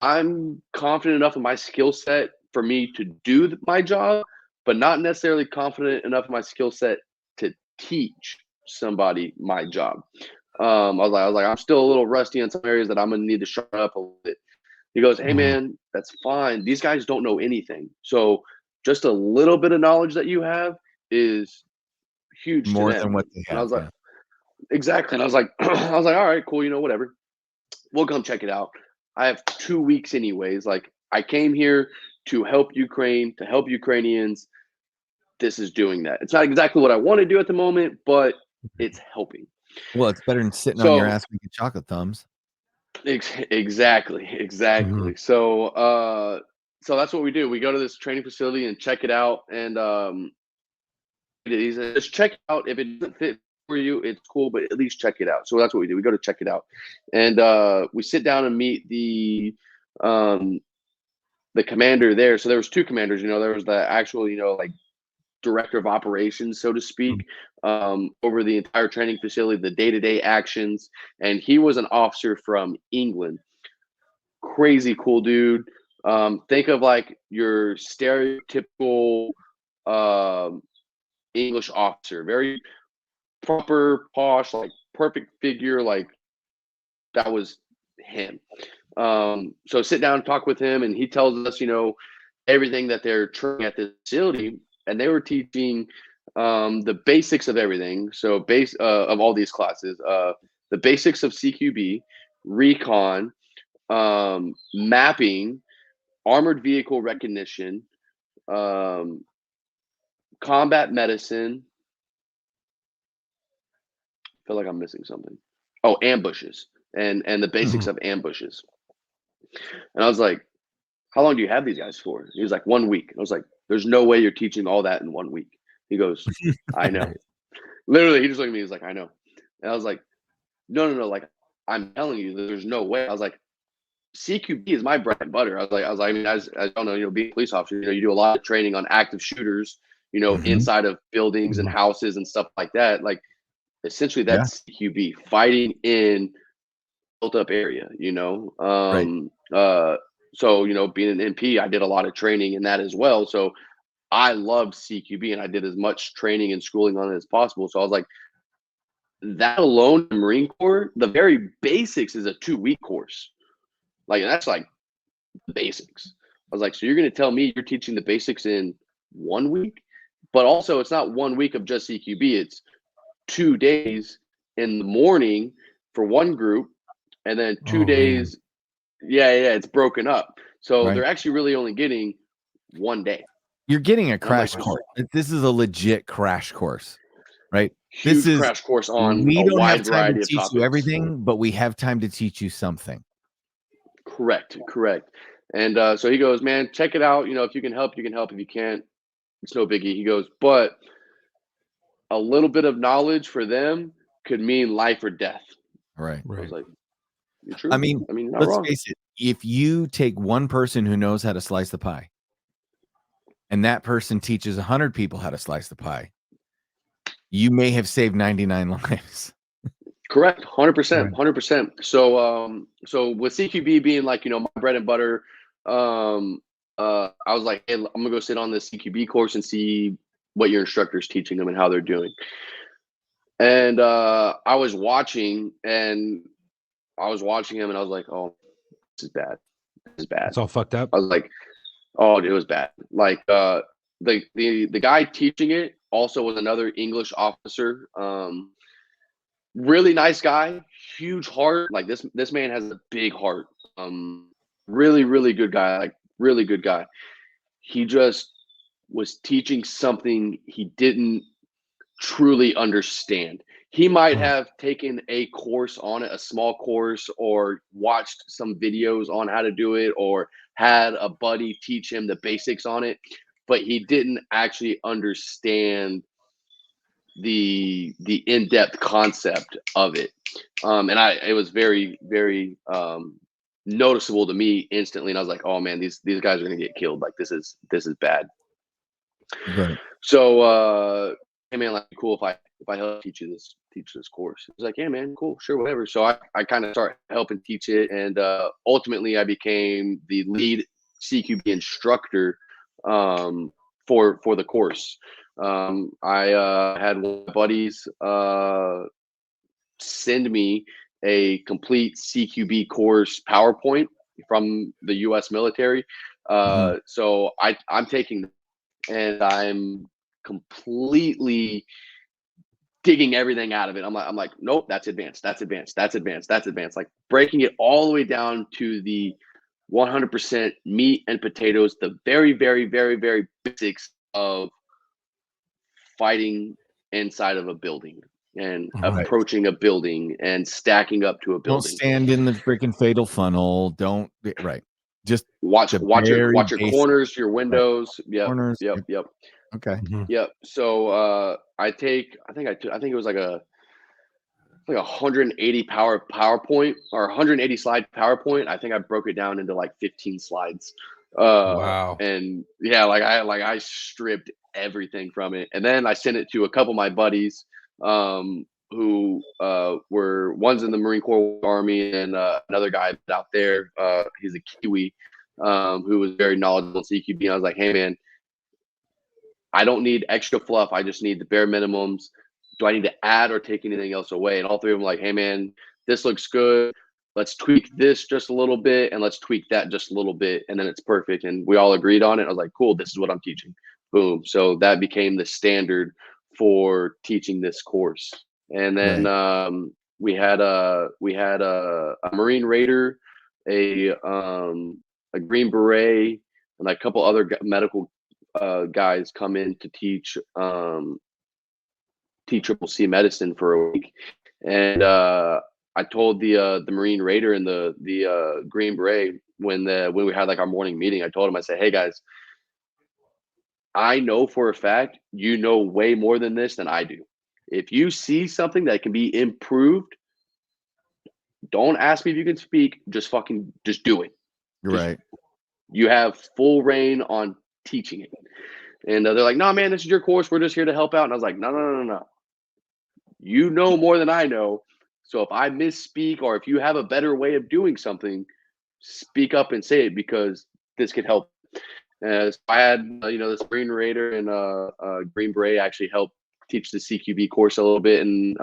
I'm confident enough in my skill set for me to do my job, but not necessarily confident enough in my skill set to teach somebody my job. I was like, I'm still a little rusty in some areas that I'm gonna need to sharpen up a little bit. He goes, hey Mhm. man, that's fine. These guys don't know anything, so just a little bit of knowledge that you have is huge to More than them. what they And I have. was like, Yeah. exactly. And I was like, I was like, all right, cool. You know, whatever. We'll come check it out. I have 2 weeks anyways. Like, I came here to help Ukraine, to help Ukrainians. This is doing that. It's not exactly what I want to do at the moment, but it's helping. Well, it's better than sitting on your So ass making chocolate thumbs. exactly. Mhm. So that's what we do. We go to this training facility and check it out, and just check it out. If it doesn't fit for you, it's cool, but at least check it out. So that's what we do. We go to check it out, and we sit down and meet um, the commander there. So there was two commanders. You know, there was the actual, you know, like director of operations, so to speak, over the entire training facility, the day-to-day actions, and he was an officer from England. Crazy cool dude. Think of like your stereotypical um, English officer, very proper, posh, like perfect figure. Like that was him. So sit down and talk with him, and he tells us, you know, everything that they're training at this facility, and they were teaching the basics of everything. So base of all these classes, the basics of CQB, recon, mapping, armored vehicle recognition, um, combat medicine. I feel like I'm missing something. Oh, ambushes and the basics of ambushes. And I was like, how long do you have these guys for? He was like, 1 week. I was like, there's no way you're teaching all that in 1 week. He goes, I know. Right. Literally, he just looked at me. He's like, I know. And I was like, no. Like, I'm telling you, there's no way. I was like, CQB is my bread and butter. I mean, as I don't know, you know, being a police officer, you know, you do a lot of training on active shooters, you know, Mhm. inside of buildings and Mhm. houses and stuff like that. Like, essentially, Yeah. that's CQB, fighting in built up area, you know. Right. So, you know, being an MP, I did a lot of training in that as well. So I loved CQB, and I did as much training and schooling on it as possible. So I was like, that alone, the Marine Corps, the very basics is a 2 week course. Like, that's like the basics. I was like, so you're going to tell me you're teaching the basics in 1 week? But also, it's not 1 week of just CQB. It's 2 days in the morning for one group, and then 2 Oh, man. days. Yeah, it's broken up. So Right. they're actually really only getting 1 day. You're getting a I'm like, crash course. This is a legit crash course, right? Huge This is crash course on we a don't have wide time to variety of teach topics. you everything, but we have time to teach you something. Correct. And so he goes, man, check it out. You know, if you can help, you can help. If you can't, it's no biggie. He goes, but a little bit of knowledge for them could mean life or death. Right. I was like, you're true. I mean, you're not let's wrong. face it. If you take one person who knows how to slice the pie, and that person teaches 100 people how to slice the pie, you may have saved 99 lives. Correct. 100%. 100%. So with CQB being like, you know, my bread and butter, I was like, hey, I'm gonna go sit on this CQB course and see what your instructor's teaching them and how they're doing. And I was watching him, and I was like, oh, this is bad. This is bad. It's all fucked up. I was like, oh, it was bad. Like the guy teaching it also was another English officer. Really nice guy, huge heart. Like this man has a big heart. Really, really good guy. Like really good guy. He just was teaching something he didn't truly understand. He might have taken a course on it, a small course, or watched some videos on how to do it, or had a buddy teach him the basics on it, but he didn't actually understand the in-depth concept of it. And it was very, very noticeable to me instantly. And I was like, oh man, these guys are gonna get killed. Like this is bad. Right. So hey man, like cool if I help teach this course. He's like, yeah man, cool, sure, whatever. So I kind of started helping teach it, and ultimately I became the lead CQB instructor for the course. I had one of my buddies send me a complete CQB course PowerPoint from the U.S. military. So I'm taking and I'm completely digging everything out of it. I'm like, nope, that's advanced. Like breaking it all the way down to the 100% meat and potatoes, the very, very, very, very basics of fighting inside of a building and approaching a building and stacking up to a Don't building. stand in the freaking fatal funnel. Don't just watch your corners, your windows. Right. Corners. Yep. Okay. Yep. So I think it was like a 180 PowerPoint or 180 slide PowerPoint. I think I broke it down into like 15 slides. Wow. And yeah, I stripped everything from it, and then I sent it to a couple of my buddies who were one's in the Marine Corps Army, and another guy out there, he's a Kiwi, who was very knowledgeable in CQB. And I was like, hey man, I don't need extra fluff, I just need the bare minimums. Do I need to add or take anything else away? And all three of them were like, hey man, this looks good, let's tweak this just a little bit, and let's tweak that just a little bit, and then it's perfect. And we all agreed on it. I was like, cool, this is what I'm teaching. Boom. So that became the standard for teaching this course. And then we had a Marine Raider, a Green Beret, and a couple other medical guys come in to teach CCC medicine for a week. And I told the Marine Raider and the Green Beret when we had like our morning meeting, I told him, I said, hey guys, I know for a fact you know way more than this than I do. If you see something that can be improved, don't ask me if you can speak, just do it. Right. You have full reign on teaching it. And they're like, no, man, this is your course, we're just here to help out. And I was like, no. You know more than I know. So if I misspeak, or if you have a better way of doing something, speak up and say it, because this could help. So I had, this Marine Raider and Green Beret actually helped teach the CQB course a little bit. And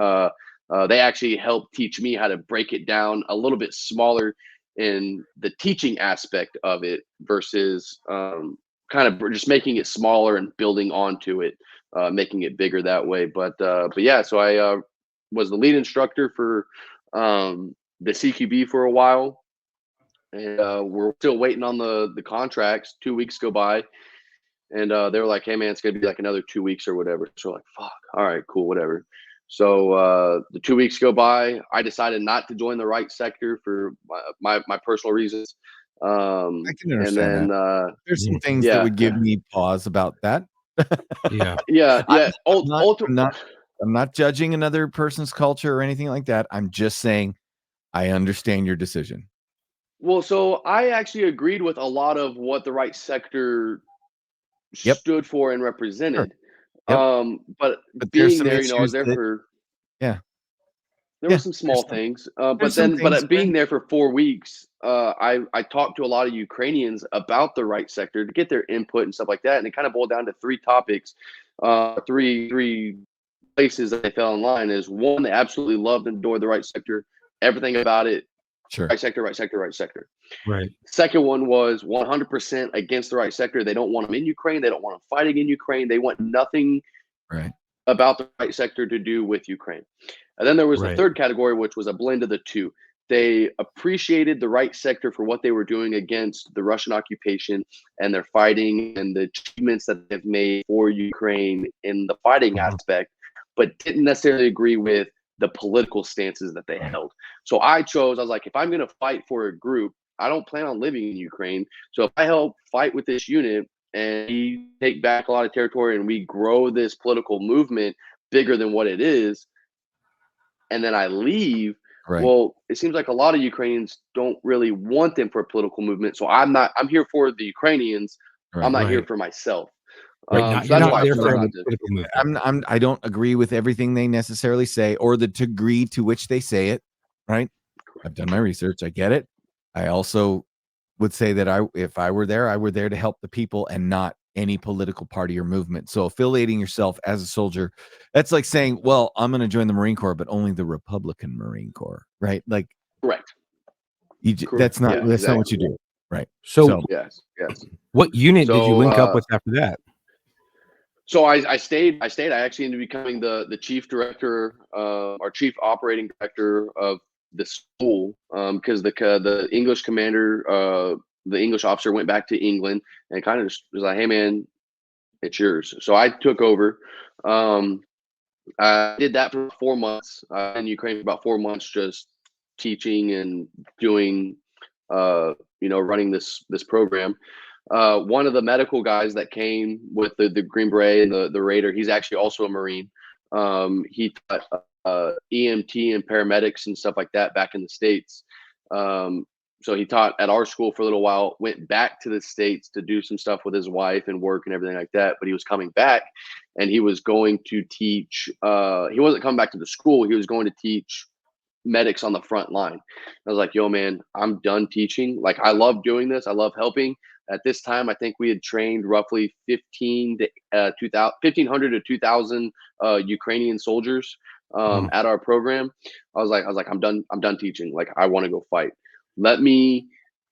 they actually helped teach me how to break it down a little bit smaller in the teaching aspect of it versus kind of just making it smaller and building onto it, making it bigger that way. But yeah, so I was the lead instructor for the CQB for a while, and we're still waiting on the contracts. 2 weeks go by, and they were like, "Hey man, it's gonna be like another 2 weeks or whatever." So we're like, "Fuck, all right, cool, whatever." So the 2 weeks go by. I decided not to join the right sector for my personal reasons. I can And understand then that. There's some things that yeah, would give me pause about that. Yeah. yeah. I'm not judging another person's culture or anything like that. I'm just saying I understand your decision. Well, so I actually agreed with a lot of what the right sector Yep. stood for and represented. Yep. But But there's being some there, I was issues there that, for yeah, there were some small there's things. there's some things But being there for 4 weeks, I talked to a lot of Ukrainians about the right sector to get their input and stuff like that, and it kind of boiled down to three topics, three places that they fell in line. Is one, they absolutely loved and adored the right sector, everything about it, sure. right sector, right sector, right sector. Right. Second one was 100% against the right sector. They don't want them in Ukraine. They don't want them fighting in Ukraine. They want nothing Right. about the right sector to do with Ukraine. And then there was a Right. third category, which was a blend of the two. They appreciated the right sector for what they were doing against the Russian occupation and their fighting and the achievements that they've made for Ukraine in the fighting aspect, but didn't necessarily agree with the political stances that they held. So I was like, if I'm going to fight for a group, I don't plan on living in Ukraine. So if I help fight with this unit and we take back a lot of territory and we grow this political movement bigger than what it is, and then I leave, Right. well, it seems like a lot of Ukrainians don't really want them for a political movement. So I'm here for the Ukrainians. Right. I'm not here Right. for myself. Right. So You're that's not why I there chose for a not to. political movement. I don't agree with everything they necessarily say or the degree to which they say it. Right. I've done my research. I get it. I also would say that if I were there, I were there to help the people and not any political party or movement. So affiliating yourself as a soldier, that's like saying, well, I'm going to join the Marine Corps, but only the Republican Marine Corps, right? Like, Correct. that's not Yeah, not what you do, right? So Yes. what unit did you So, link up with after that? So I stayed. I actually ended up becoming the chief director, or chief operating director of the school, because the English commander, the English officer, went back to England and kind of just was like, "Hey man, it's yours." So I took over. I did that for 4 months in Ukraine for about 4 months, just teaching and doing, running this program. One of the medical guys that came with the Green Beret and the Raider, he's actually also a Marine. He taught EMT and paramedics and stuff like that back in the States. So he taught at our school for a little while, went back to the States to do some stuff with his wife and work and everything like that. But he was coming back and he was going to teach. He wasn't coming back to the school. He was going to teach medics on the front line. I was like, yo, man, I'm done teaching. Like, I love doing this. I love helping. At this time, I think we had trained roughly 1,500 to 2,000 Ukrainian soldiers at our program. I was like, I'm done. I'm done teaching. Like, I want to go fight. Let me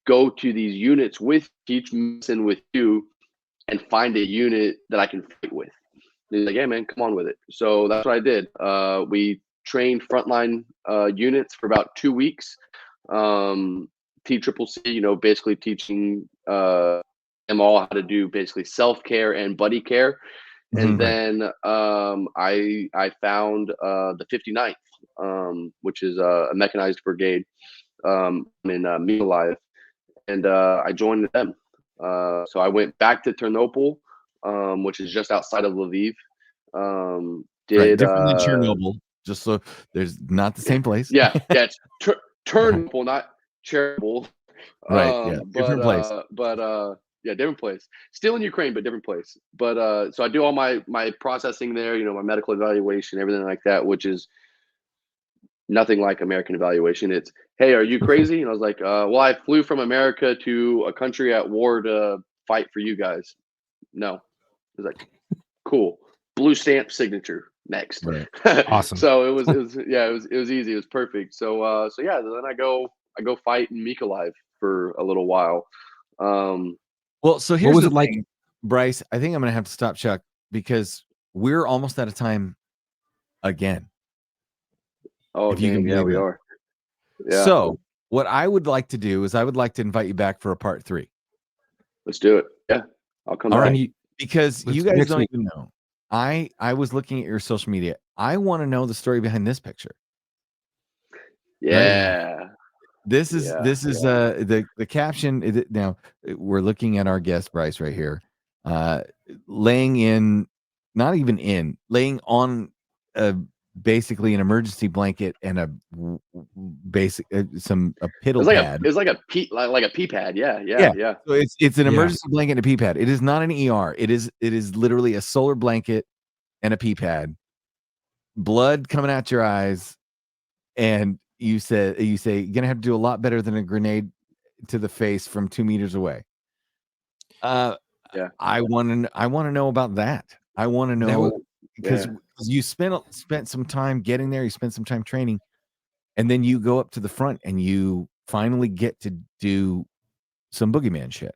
go to these units with teach medicine with you and find a unit that I can fight with. And he's like, yeah, man, come on with it. So that's what I did. We trained frontline units for about 2 weeks. TCCC, basically teaching them all how to do basically self-care and buddy care. And then I found the 59th, which is a mechanized brigade in Mykolaiv, and I joined them. So I went back to Ternopil, which is just outside of Lviv. Different than Chernobyl, just so there's not the same place. It's Ternopil, not Chernobyl. Right. Different place. Different place. Still in Ukraine, but different place. But so I do all my processing there. My medical evaluation, everything like that, which is nothing like American evaluation. It's, hey, are you crazy? And I was like, well, I flew from America to a country at war to fight for you guys. No. I was like, cool. Blue stamp signature. Next. Right. Awesome. So it was easy. It was perfect. So then I go fight in Mykolaiv for a little while. Well, so here's was the it like, thing, Bryce? I think I'm gonna have to stop Chuck because we're almost out of time again. Oh, If you dang, can yeah, believe we it. are. Yeah. So what I would like to do is I would like to invite you back for a part 3. Let's do it. Yeah. I'll come All back. right. Because Let's you do guys next don't week. even know. I was looking at your social media. I want to know the story behind this picture. Yeah. This is Yeah, the caption. Now we're looking at our guest Bryce right here, laying in, not even in, laying on basically an emergency blanket and a basic a piddle pad. It's like a pee pad. Yeah. Yeah. Yeah. So it's an Yeah. emergency blanket and a pee pad. It is not an ER. It is literally a solar blanket and a pee pad. Blood coming out your eyes, and you say you're gonna have to do a lot better than a grenade to the face from 2 meters away. Yeah. I want to know about that. I want to That know was- because you spent some time getting there. You spent some time training, and then you go up to the front and you finally get to do some boogeyman shit.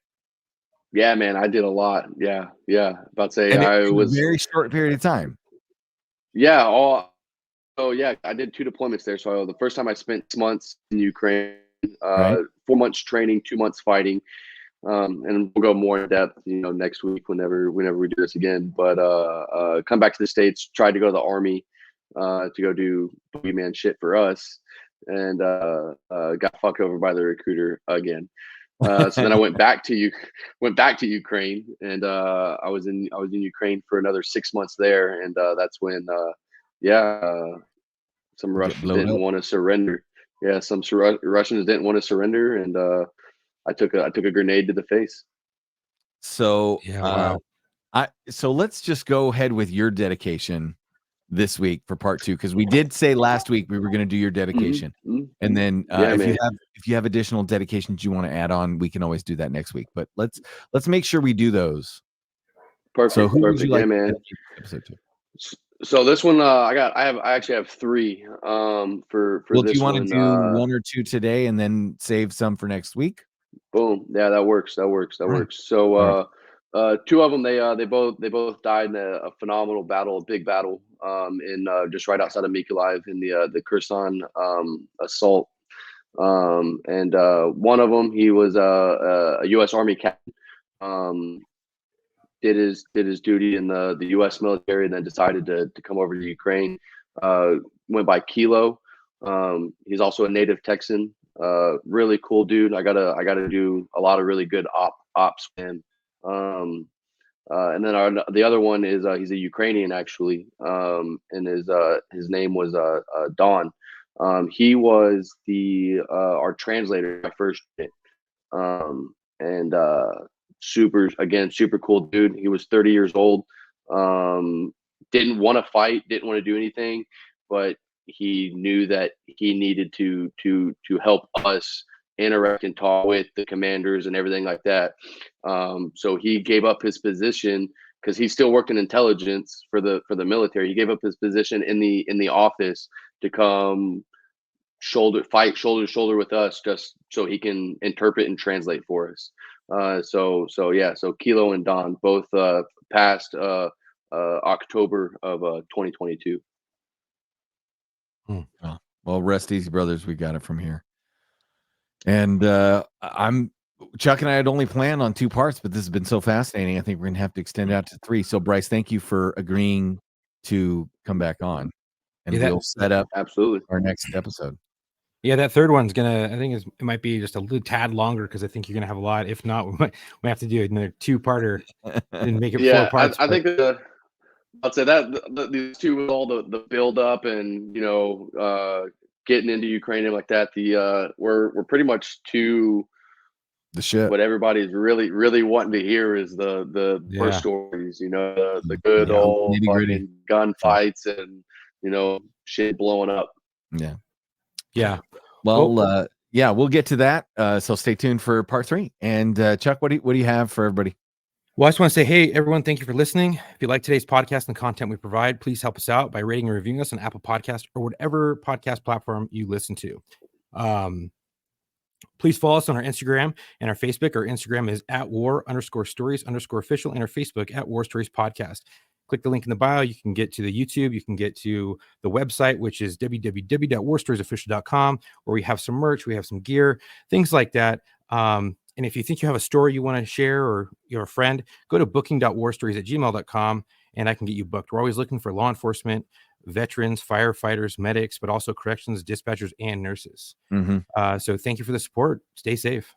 Yeah, man. I did a lot. Yeah. Yeah. About to say And I in was. a very short period of time. Yeah. Oh, yeah. I did 2 deployments there. So the first time I spent 6 months in Ukraine, Right. 4 months training, 2 months fighting. And we'll go more in depth, next week whenever we do this again. But come back to the States, tried to go to the Army to go do boogeyman shit for us, and got fucked over by the recruiter again. So then I went back to Ukraine, and I was in Ukraine for another 6 months there, and that's when some Get Russians blowed didn't up. want to surrender. Yeah, some Russians didn't want to surrender, and I took a grenade to the face. So Yeah, wow. So let's just go ahead with your dedication this week for part 2, because we did say last week we were going to do your dedication, Mhm. and then Yeah, man. if you have additional dedications you want to add on, we can always do that next week. But let's make sure we do those. Perfect. So who would Perfect. you like Yeah, to man. dedicate this episode to? So this one, I actually have 3 for Well, do this you want to one. do 1 or 2 today and then save some for next week? Boom. Yeah, that works. That works. All right. So All right. 2 of them, they both died in a phenomenal battle, a big battle, in just right outside of Mykolaiv in the Kherson assault. And one of them, he was a U.S. Army captain. Did his duty in the U.S. military, and then decided to come over to Ukraine. Went by Kilo. He's also a native Texan. Really cool dude. I gotta do a lot of really good ops with him. And then the other one is he's a Ukrainian actually, and his name was Don. He was our translator my first hit. And super cool dude. He was 30 years old. Didn't want to fight, didn't want to do anything, but he knew that he needed to help us interact and talk with the commanders and everything like that. So he gave up his position because he still worked in intelligence for the military. He gave up his position in the office to come fight shoulder to shoulder with us, just so he can interpret and translate for us. So Kilo and Don both passed October of 2022. Oh, well, rest easy, brothers. We got it from here. And Chuck and I had only planned on 2 parts, but this has been so fascinating. I think we're gonna have to extend it out to 3. So Bryce, thank you for agreeing to come back on, and we'll set up Absolutely our next episode. Yeah, that third one's I think it might be just a little tad longer, because I think you're gonna have a lot. If not, we have to do another 2-parter and make it 4 parts. I think I'd say that these 2 with all the build up and getting into Ukraine and like that. We're pretty much to The shit. what everybody's really wanting to hear is the war stories. The good old fucking gunfights and shit blowing up. Yeah. Yeah. Well, we'll get to that. So stay tuned for part 3. And Chuck, what do you have for everybody? Well, I just want to say, hey, everyone, thank you for listening. If you like today's podcast and the content we provide, please help us out by rating and reviewing us on Apple Podcast or whatever podcast platform you listen to. Please follow us on our Instagram and our Facebook. Our Instagram is @war_stories_official, and our Facebook @War Stories Podcast. click the link in the bio. You can get to the YouTube. You can get to the website, which is www.warstoriesofficial.com, where we have some merch, we have some gear, things like that. And if you think you have a story you want to share or you're a friend, go to booking.warstories@gmail.com and I can get you booked. We're always looking for law enforcement, veterans, firefighters, medics, but also corrections, dispatchers, and nurses. So thank you for the support. Stay safe.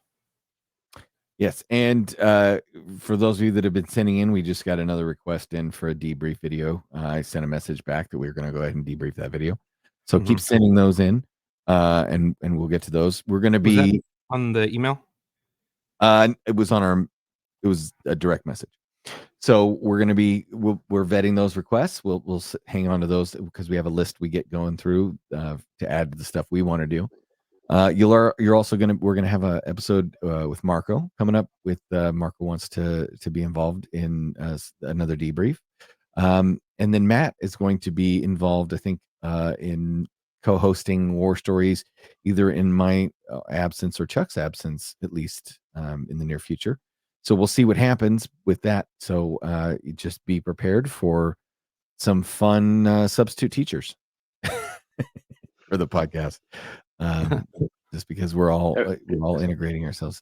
Yes. And for those of you that have been sending in, we just got another request in for a debrief video. I sent a message back that we were going to go ahead and debrief that video. So keep sending those in and we'll get to those. We're going to be on the email. It was a direct message. So we're going to be, we're vetting those requests. We'll hang on to those because we have a list we get going through to add to the stuff we want to do. We're going to have an episode with Marco coming up. With Marco wants to be involved in another debrief, and then Matt is going to be involved, I think, in co-hosting War Stories, either in my absence or Chuck's absence, at least in the near future. So we'll see what happens with that. So just be prepared for some fun substitute teachers for the podcast. Just because we're all integrating ourselves.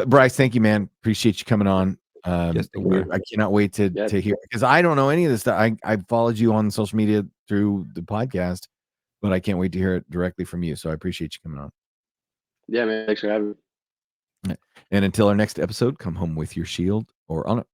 Bryce, thank you, man. Appreciate you coming on. Yes, I cannot wait to hear, because I don't know any of this stuff. I followed you on social media through the podcast, but I can't wait to hear it directly from you. So I appreciate you coming on. Yeah, man. Thanks for having me. And until our next episode, come home with your shield or on it.